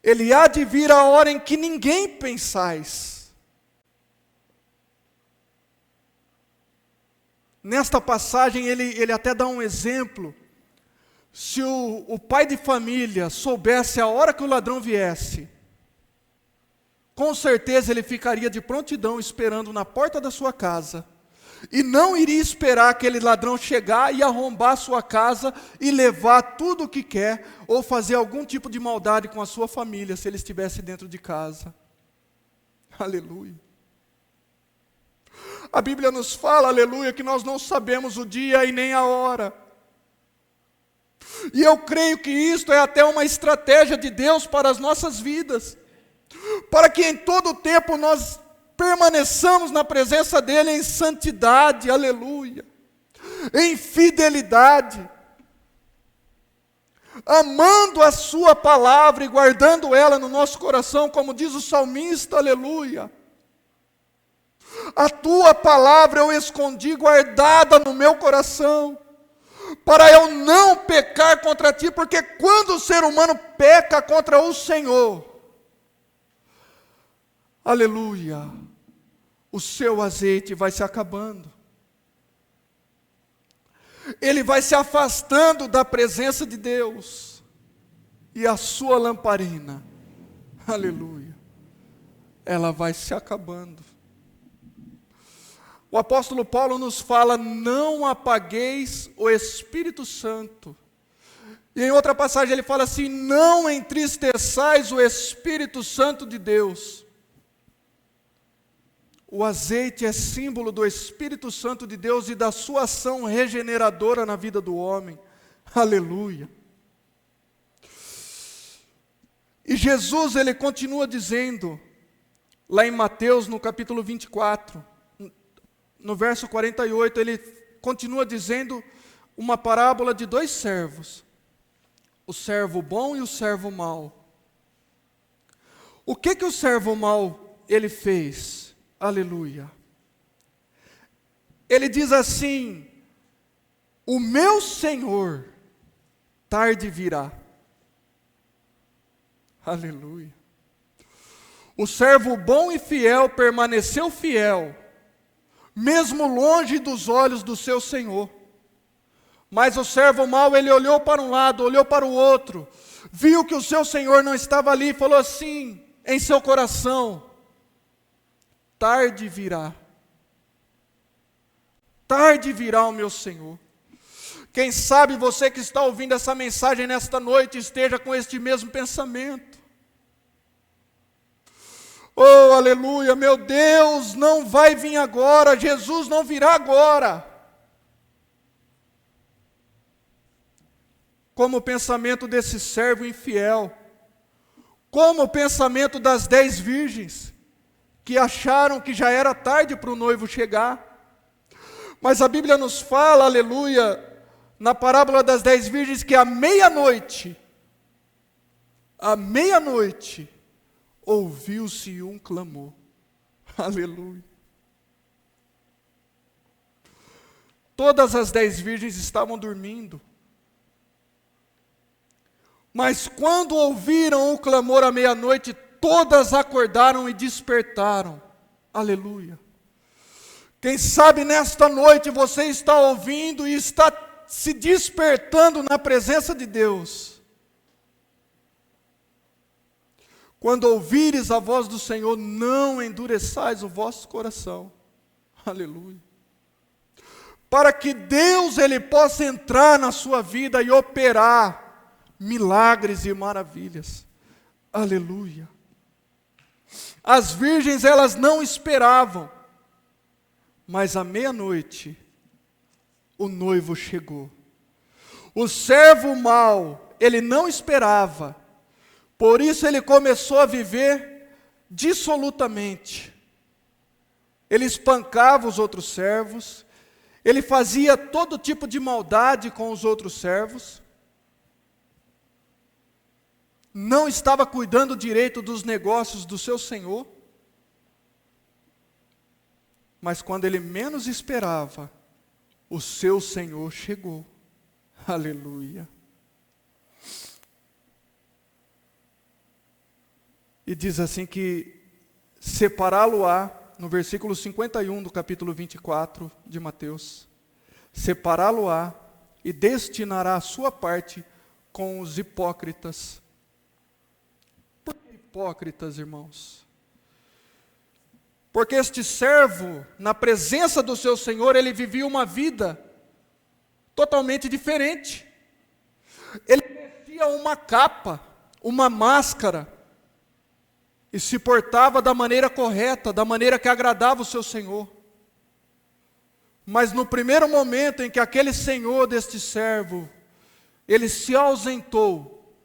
ele há de vir a hora em que ninguém pensais. Nesta passagem ele até dá um exemplo. Se o pai de família soubesse a hora que o ladrão viesse, com certeza ele ficaria de prontidão esperando na porta da sua casa, e não iria esperar aquele ladrão chegar e arrombar a sua casa e levar tudo o que quer, ou fazer algum tipo de maldade com a sua família, se ele estivesse dentro de casa. Aleluia. A Bíblia nos fala, aleluia, que nós não sabemos o dia e nem a hora. E eu creio que isto é até uma estratégia de Deus para as nossas vidas, para que em todo o tempo nós permaneçamos na presença dEle em santidade, aleluia, em fidelidade, amando a sua palavra e guardando ela no nosso coração, como diz o salmista, aleluia. A tua palavra eu escondi guardada no meu coração, para eu não pecar contra ti, porque quando o ser humano peca contra o Senhor, aleluia, o seu azeite vai se acabando. Ele vai se afastando da presença de Deus. E a sua lamparina, aleluia, ela vai se acabando. O apóstolo Paulo nos fala, não apagueis o Espírito Santo. E em outra passagem ele fala assim, não entristeçais o Espírito Santo de Deus. O azeite é símbolo do Espírito Santo de Deus e da sua ação regeneradora na vida do homem. Aleluia. E Jesus, ele continua dizendo, lá em Mateus, no capítulo 24, no verso 48, ele continua dizendo uma parábola de 2 servos. O servo bom e o servo mau. O que o servo mau, ele fez? Aleluia. Ele diz assim, o meu Senhor tarde virá. Aleluia. O servo bom e fiel permaneceu fiel, mesmo longe dos olhos do seu Senhor. Mas o servo mau, ele olhou para um lado, olhou para o outro, viu que o seu Senhor não estava ali e falou assim, em seu coração, tarde virá. tarde virá o meu Senhor. Quem sabe você que está ouvindo essa mensagem nesta noite esteja com este mesmo pensamento. Oh, aleluia, meu Deus, não vai vir agora, Jesus não virá agora. Como o pensamento desse servo infiel, como o pensamento das 10 virgens, que acharam que já era tarde para o noivo chegar. Mas a Bíblia nos fala, aleluia, na parábola das 10 virgens, que à meia-noite, ouviu-se um clamor. Aleluia. Todas as 10 virgens estavam dormindo. Mas quando ouviram o clamor à meia-noite, todas acordaram e despertaram. Aleluia. Quem sabe nesta noite você está ouvindo e está se despertando na presença de Deus. Quando ouvires a voz do Senhor, não endureçais o vosso coração. Aleluia. Para que Deus ele possa entrar na sua vida e operar milagres e maravilhas. Aleluia. As virgens, elas não esperavam, mas à meia-noite, o noivo chegou. O servo mau, ele não esperava, por isso ele começou a viver dissolutamente. Ele espancava os outros servos, ele fazia todo tipo de maldade com os outros servos, não estava cuidando direito dos negócios do seu senhor, mas quando ele menos esperava, o seu senhor chegou. Aleluia. E diz assim que separá-lo-á, no versículo 51 do capítulo 24 de Mateus, separá-lo-á e destinará a sua parte com os hipócritas. Por que hipócritas, irmãos? Porque este servo, na presença do seu Senhor, ele vivia uma vida totalmente diferente. Ele vestia uma capa, uma máscara, e se portava da maneira correta, da maneira que agradava o seu Senhor. Mas no primeiro momento em que aquele senhor deste servo, ele se ausentou,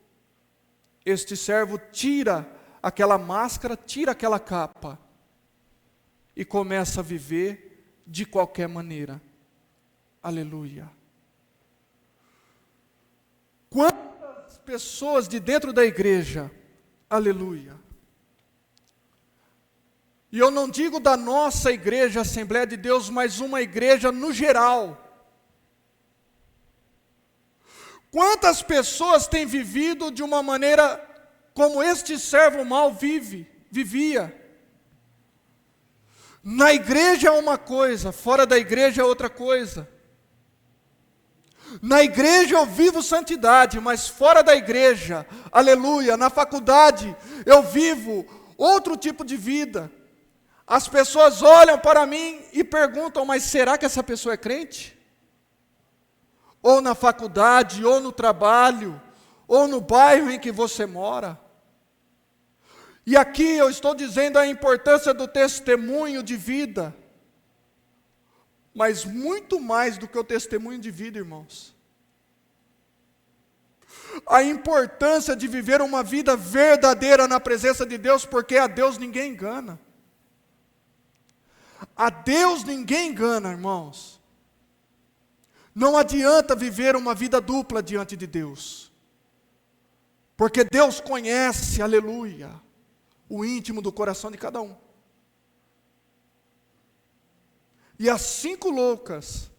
este servo tira aquela máscara, tira aquela capa, e começa a viver de qualquer maneira. Aleluia. Quantas pessoas de dentro da igreja, aleluia. E eu não digo da nossa igreja, Assembleia de Deus, mas uma igreja no geral. Quantas pessoas têm vivido de uma maneira como este servo mau vivia? Na igreja é uma coisa, fora da igreja é outra coisa. Na igreja eu vivo santidade, mas fora da igreja, aleluia, na faculdade eu vivo outro tipo de vida. As pessoas olham para mim e perguntam, mas será que essa pessoa é crente? Ou na faculdade, ou no trabalho, ou no bairro em que você mora. E aqui eu estou dizendo a importância do testemunho de vida. Mas muito mais do que o testemunho de vida, irmãos. A importância de viver uma vida verdadeira na presença de Deus, porque a Deus ninguém engana. A Deus ninguém engana, irmãos. Não adianta viver uma vida dupla diante de Deus. Porque Deus conhece, aleluia, o íntimo do coração de cada um. E as 5 loucas,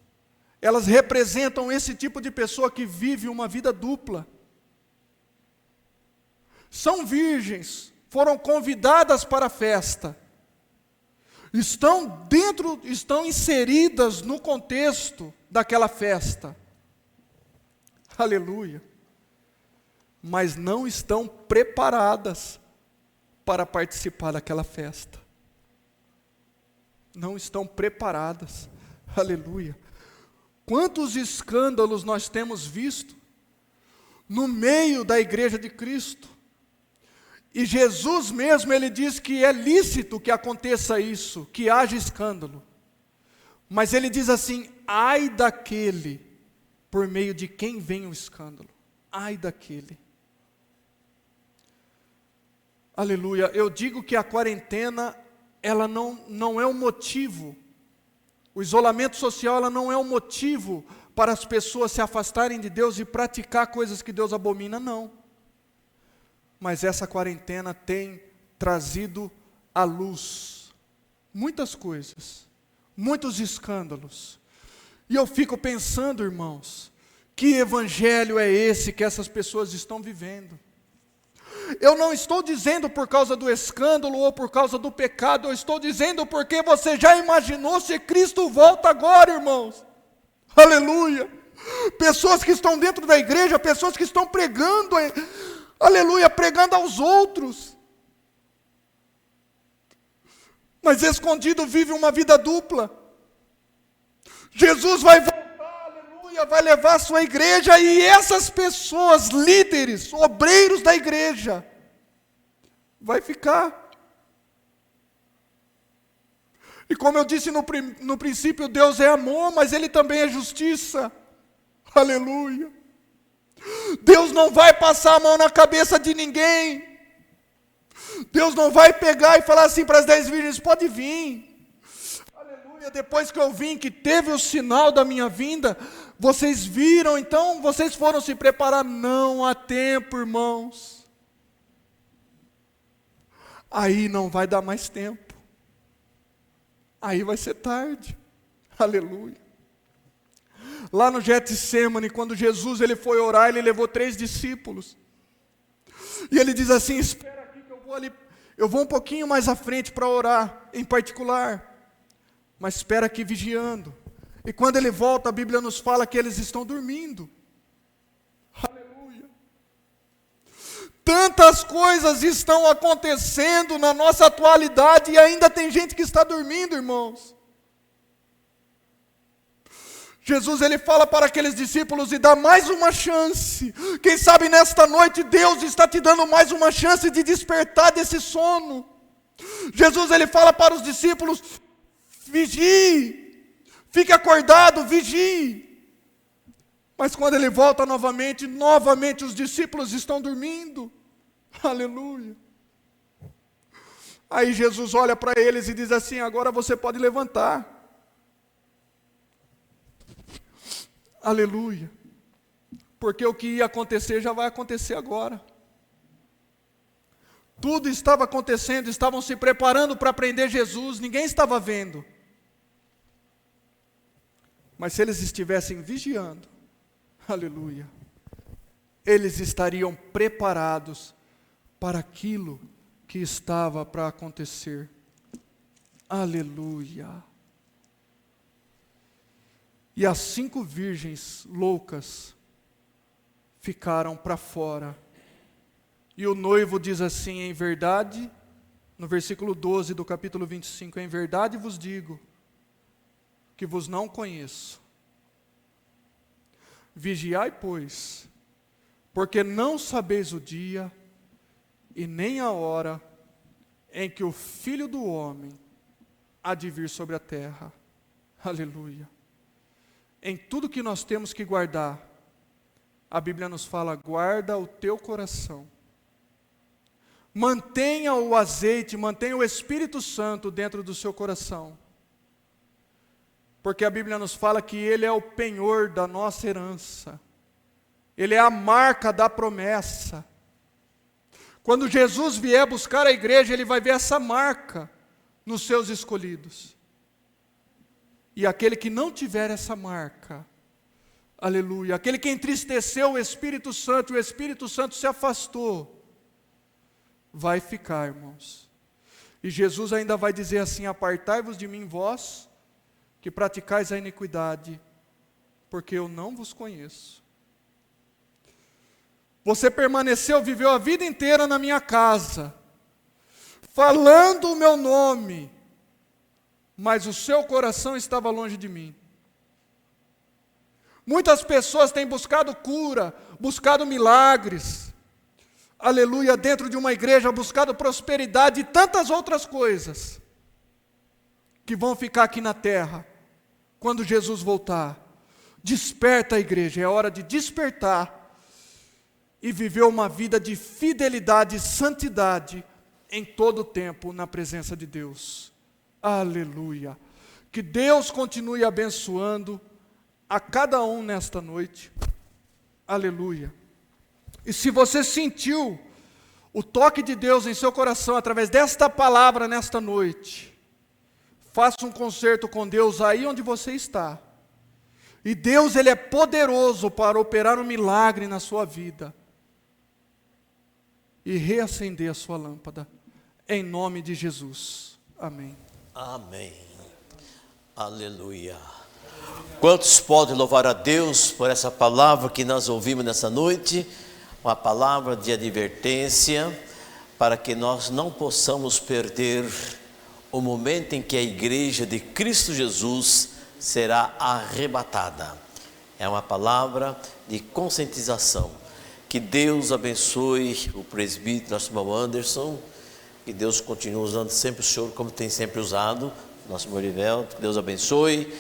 elas representam esse tipo de pessoa que vive uma vida dupla. São virgens, foram convidadas para a festa. Estão inseridas no contexto daquela festa. Aleluia. Mas não estão preparadas para participar daquela festa. Não estão preparadas. Aleluia. Quantos escândalos nós temos visto no meio da igreja de Cristo. E Jesus mesmo, ele diz que é lícito que aconteça isso, que haja escândalo. Mas ele diz assim: ai daquele por meio de quem vem o escândalo. Ai daquele. Aleluia. Eu digo que a quarentena, ela não é um motivo. O isolamento social, ela não é um motivo para as pessoas se afastarem de Deus e praticar coisas que Deus abomina, não. Mas essa quarentena tem trazido à luz muitas coisas, muitos escândalos. E eu fico pensando, irmãos, que evangelho é esse que essas pessoas estão vivendo? Eu não estou dizendo por causa do escândalo ou por causa do pecado, eu estou dizendo porque você já imaginou se Cristo volta agora, irmãos? Aleluia! Pessoas que estão dentro da igreja, pessoas que estão pregando, aleluia, pregando aos outros. Mas escondido vive uma vida dupla. Jesus vai voltar, aleluia, vai levar a sua igreja e essas pessoas, líderes, obreiros da igreja, vai ficar. E como eu disse no princípio, Deus é amor, mas Ele também é justiça. Aleluia. Deus não vai passar a mão na cabeça de ninguém. Deus não vai pegar e falar assim para as 10 virgens: pode vir. Aleluia. Depois que eu vim, que teve o sinal da minha vinda, vocês viram, então vocês foram se preparar. Não há tempo, irmãos. Aí não vai dar mais tempo. Aí vai ser tarde. Aleluia. Lá no Getsêmani, quando Jesus ele foi orar, ele levou 3 discípulos. E ele diz assim: espera aqui que eu vou ali, eu vou um pouquinho mais à frente para orar, em particular. Mas espera aqui vigiando. E quando ele volta, a Bíblia nos fala que eles estão dormindo. Aleluia. Tantas coisas estão acontecendo na nossa atualidade e ainda tem gente que está dormindo, irmãos. Jesus ele fala para aqueles discípulos e dá mais uma chance. Quem sabe nesta noite Deus está te dando mais uma chance de despertar desse sono. Jesus ele fala para os discípulos: vigie, fique acordado, vigie. Mas quando ele volta novamente os discípulos estão dormindo. Aleluia. Aí Jesus olha para eles e diz assim: agora você pode levantar. Aleluia. Porque o que ia acontecer já vai acontecer agora. Tudo estava acontecendo, estavam se preparando para prender Jesus, ninguém estava vendo. Mas se eles estivessem vigiando, aleluia, eles estariam preparados para aquilo que estava para acontecer. Aleluia. E as 5 virgens loucas ficaram para fora. E o noivo diz assim: em verdade, no versículo 12 do capítulo 25, em verdade vos digo, que vos não conheço. Vigiai, pois, porque não sabeis o dia e nem a hora em que o Filho do Homem há de vir sobre a terra. Aleluia. Em tudo que nós temos que guardar, a Bíblia nos fala: guarda o teu coração. Mantenha o azeite, mantenha o Espírito Santo dentro do seu coração. Porque a Bíblia nos fala que Ele é o penhor da nossa herança. Ele é a marca da promessa. Quando Jesus vier buscar a igreja, Ele vai ver essa marca nos seus escolhidos. E aquele que não tiver essa marca, aleluia, aquele que entristeceu o Espírito Santo se afastou, vai ficar, irmãos. E Jesus ainda vai dizer assim: apartai-vos de mim, vós, que praticais a iniquidade, porque eu não vos conheço. Você permaneceu, viveu a vida inteira na minha casa, falando o meu nome, mas o seu coração estava longe de mim. Muitas pessoas têm buscado cura, buscado milagres, aleluia, dentro de uma igreja, buscado prosperidade e tantas outras coisas, que vão ficar aqui na terra, quando Jesus voltar. Desperta a igreja, é hora de despertar, e viver uma vida de fidelidade e santidade, em todo o tempo, na presença de Deus. Aleluia. Que Deus continue abençoando a cada um nesta noite. Aleluia. E se você sentiu o toque de Deus em seu coração através desta palavra nesta noite, faça um concerto com Deus aí onde você está. E Deus, Ele é poderoso para operar um milagre na sua vida e reacender a sua lâmpada, em nome de Jesus. Amém. Amém. Aleluia. Quantos podem louvar a Deus por essa palavra que nós ouvimos nessa noite? Uma palavra de advertência, para que nós não possamos perder o momento em que a igreja de Cristo Jesus será arrebatada. É uma palavra de conscientização. Que Deus abençoe o presbítero, nosso irmão Anderson. Que Deus continue usando sempre o Senhor como tem sempre usado. Nosso irmão Erivelto, que Deus abençoe.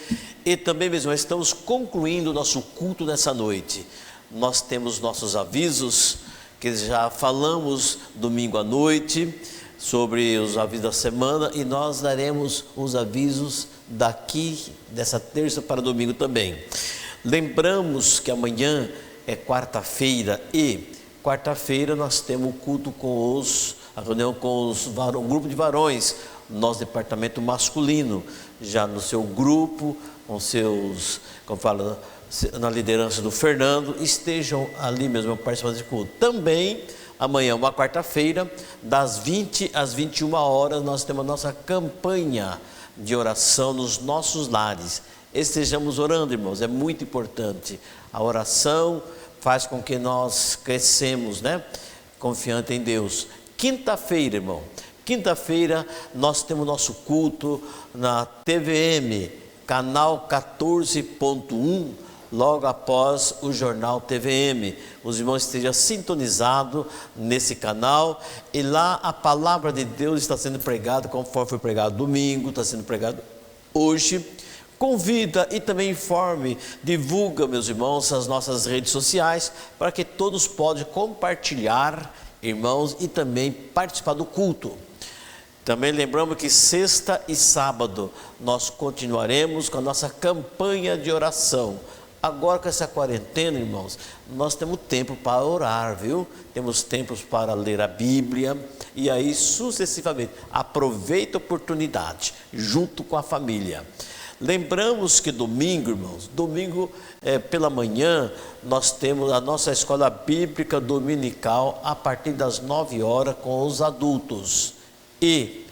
E também, meus irmãos, estamos concluindo o nosso culto nessa noite. Nós temos nossos avisos, que já falamos domingo à noite, sobre os avisos da semana, e nós daremos os avisos daqui, dessa terça para domingo também. Lembramos que amanhã é quarta-feira, e quarta-feira nós temos o culto a reunião com o grupo de varões, nosso departamento masculino, já no seu grupo, com seus, como fala, na liderança do Fernando, estejam ali mesmo participando desse culto. Também, amanhã, uma quarta-feira, das 20 às 21 horas, nós temos a nossa campanha de oração nos nossos lares. Estejamos orando, irmãos, é muito importante. A oração faz com que nós crescemos, confiante em Deus. Quinta-feira, irmão, quinta-feira nós temos nosso culto na TVM, canal 14.1, logo após o jornal TVM. Os irmãos estejam sintonizados nesse canal, e lá a palavra de Deus está sendo pregada, conforme foi pregado domingo, está sendo pregado hoje. Convida e também informe, divulga, meus irmãos, as nossas redes sociais, para que todos possam compartilhar, irmãos, e também participar do culto. Também lembramos que sexta e sábado nós continuaremos com a nossa campanha de oração. Agora, com essa quarentena, irmãos, nós temos tempo para orar, viu? Temos tempos para ler a Bíblia, e aí sucessivamente. Aproveita a oportunidade, junto com a família. Lembramos que domingo, irmãos, pela manhã, nós temos a nossa escola bíblica dominical a partir das 9 horas com os adultos, e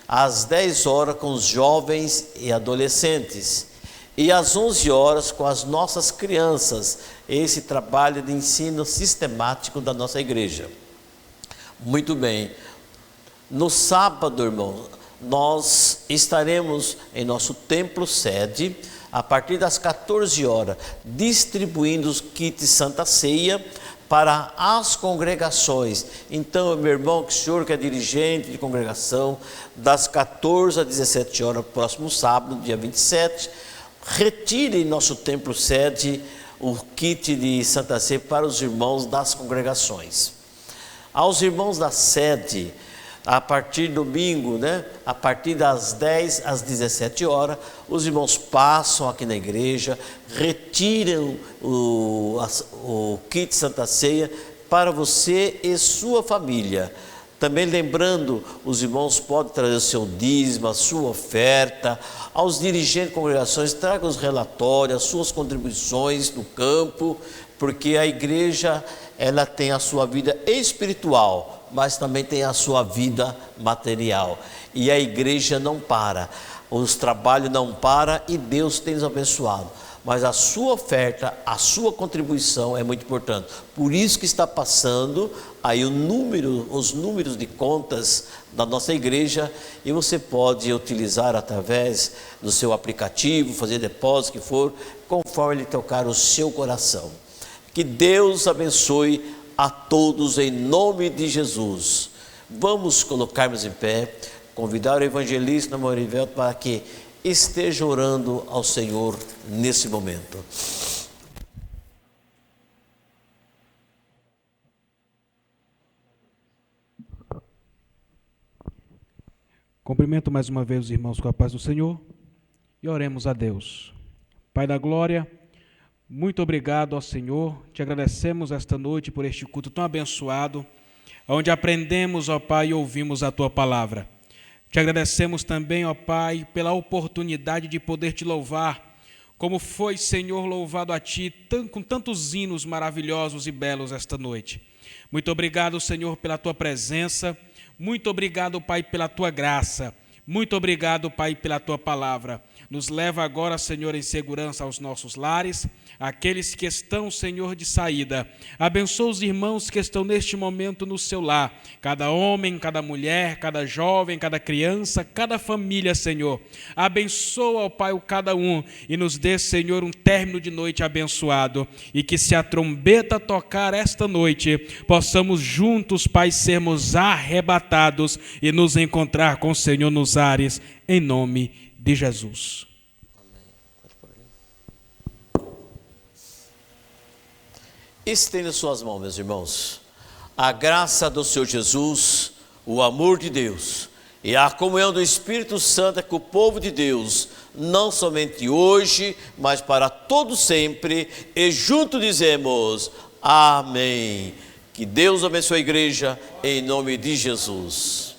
às 10 horas com os jovens e adolescentes, e às 11 horas com as nossas crianças. Esse trabalho de ensino sistemático da nossa igreja. Muito bem. No sábado, irmão, nós estaremos em nosso templo sede, a partir das 14 horas, distribuindo os kits Santa Ceia para as congregações. Então, meu irmão, que o senhor que é dirigente de congregação, das 14 às 17 horas, próximo sábado, dia 27, retire em nosso templo sede o kit de Santa Ceia para os irmãos das congregações. Aos irmãos da sede, a partir de domingo, a partir das 10 às 17 horas, os irmãos passam aqui na igreja, retiram o kit Santa Ceia para você e sua família. Também lembrando, os irmãos podem trazer o seu dízimo, a sua oferta. Aos dirigentes de congregações, tragam os relatórios, as suas contribuições no campo, porque a igreja, ela tem a sua vida espiritual, mas também tem a sua vida material. E a igreja não para, os trabalhos não param, e Deus tem nos abençoado. mas a sua oferta, a sua contribuição é muito importante. Por isso que está passando aí os números de contas da nossa igreja, e você pode utilizar através do seu aplicativo, fazer depósito, que for, conforme ele tocar o seu coração. Que Deus abençoe a todos em nome de Jesus. Vamos colocarmos em pé, convidar o evangelista Morivelto para que esteja orando ao Senhor nesse momento. Cumprimento mais uma vez os irmãos com a paz do Senhor e oremos a Deus. Pai da glória, muito obrigado ao Senhor, te agradecemos esta noite por este culto tão abençoado, onde aprendemos, ó Pai, e ouvimos a Tua palavra. Te agradecemos também, ó Pai, pela oportunidade de poder Te louvar, como foi, Senhor, louvado a Ti, com tantos hinos maravilhosos e belos esta noite. Muito obrigado, Senhor, pela Tua presença, muito obrigado, Pai, pela Tua graça, muito obrigado, Pai, pela Tua palavra. Nos leva agora, Senhor, em segurança aos nossos lares, aqueles que estão, Senhor, de saída. Abençoa os irmãos que estão neste momento no seu lar, cada homem, cada mulher, cada jovem, cada criança, cada família, Senhor. Abençoa, ó Pai, o cada um e nos dê, Senhor, um término de noite abençoado, e que se a trombeta tocar esta noite, possamos juntos, Pai, sermos arrebatados e nos encontrar com o Senhor nos ares, em nome de Jesus. Estenda suas mãos, meus irmãos. A graça do Senhor Jesus, o amor de Deus e a comunhão do Espírito Santo é com o povo de Deus, não somente hoje, mas para todo sempre, e juntos dizemos amém. Que Deus abençoe a igreja em nome de Jesus.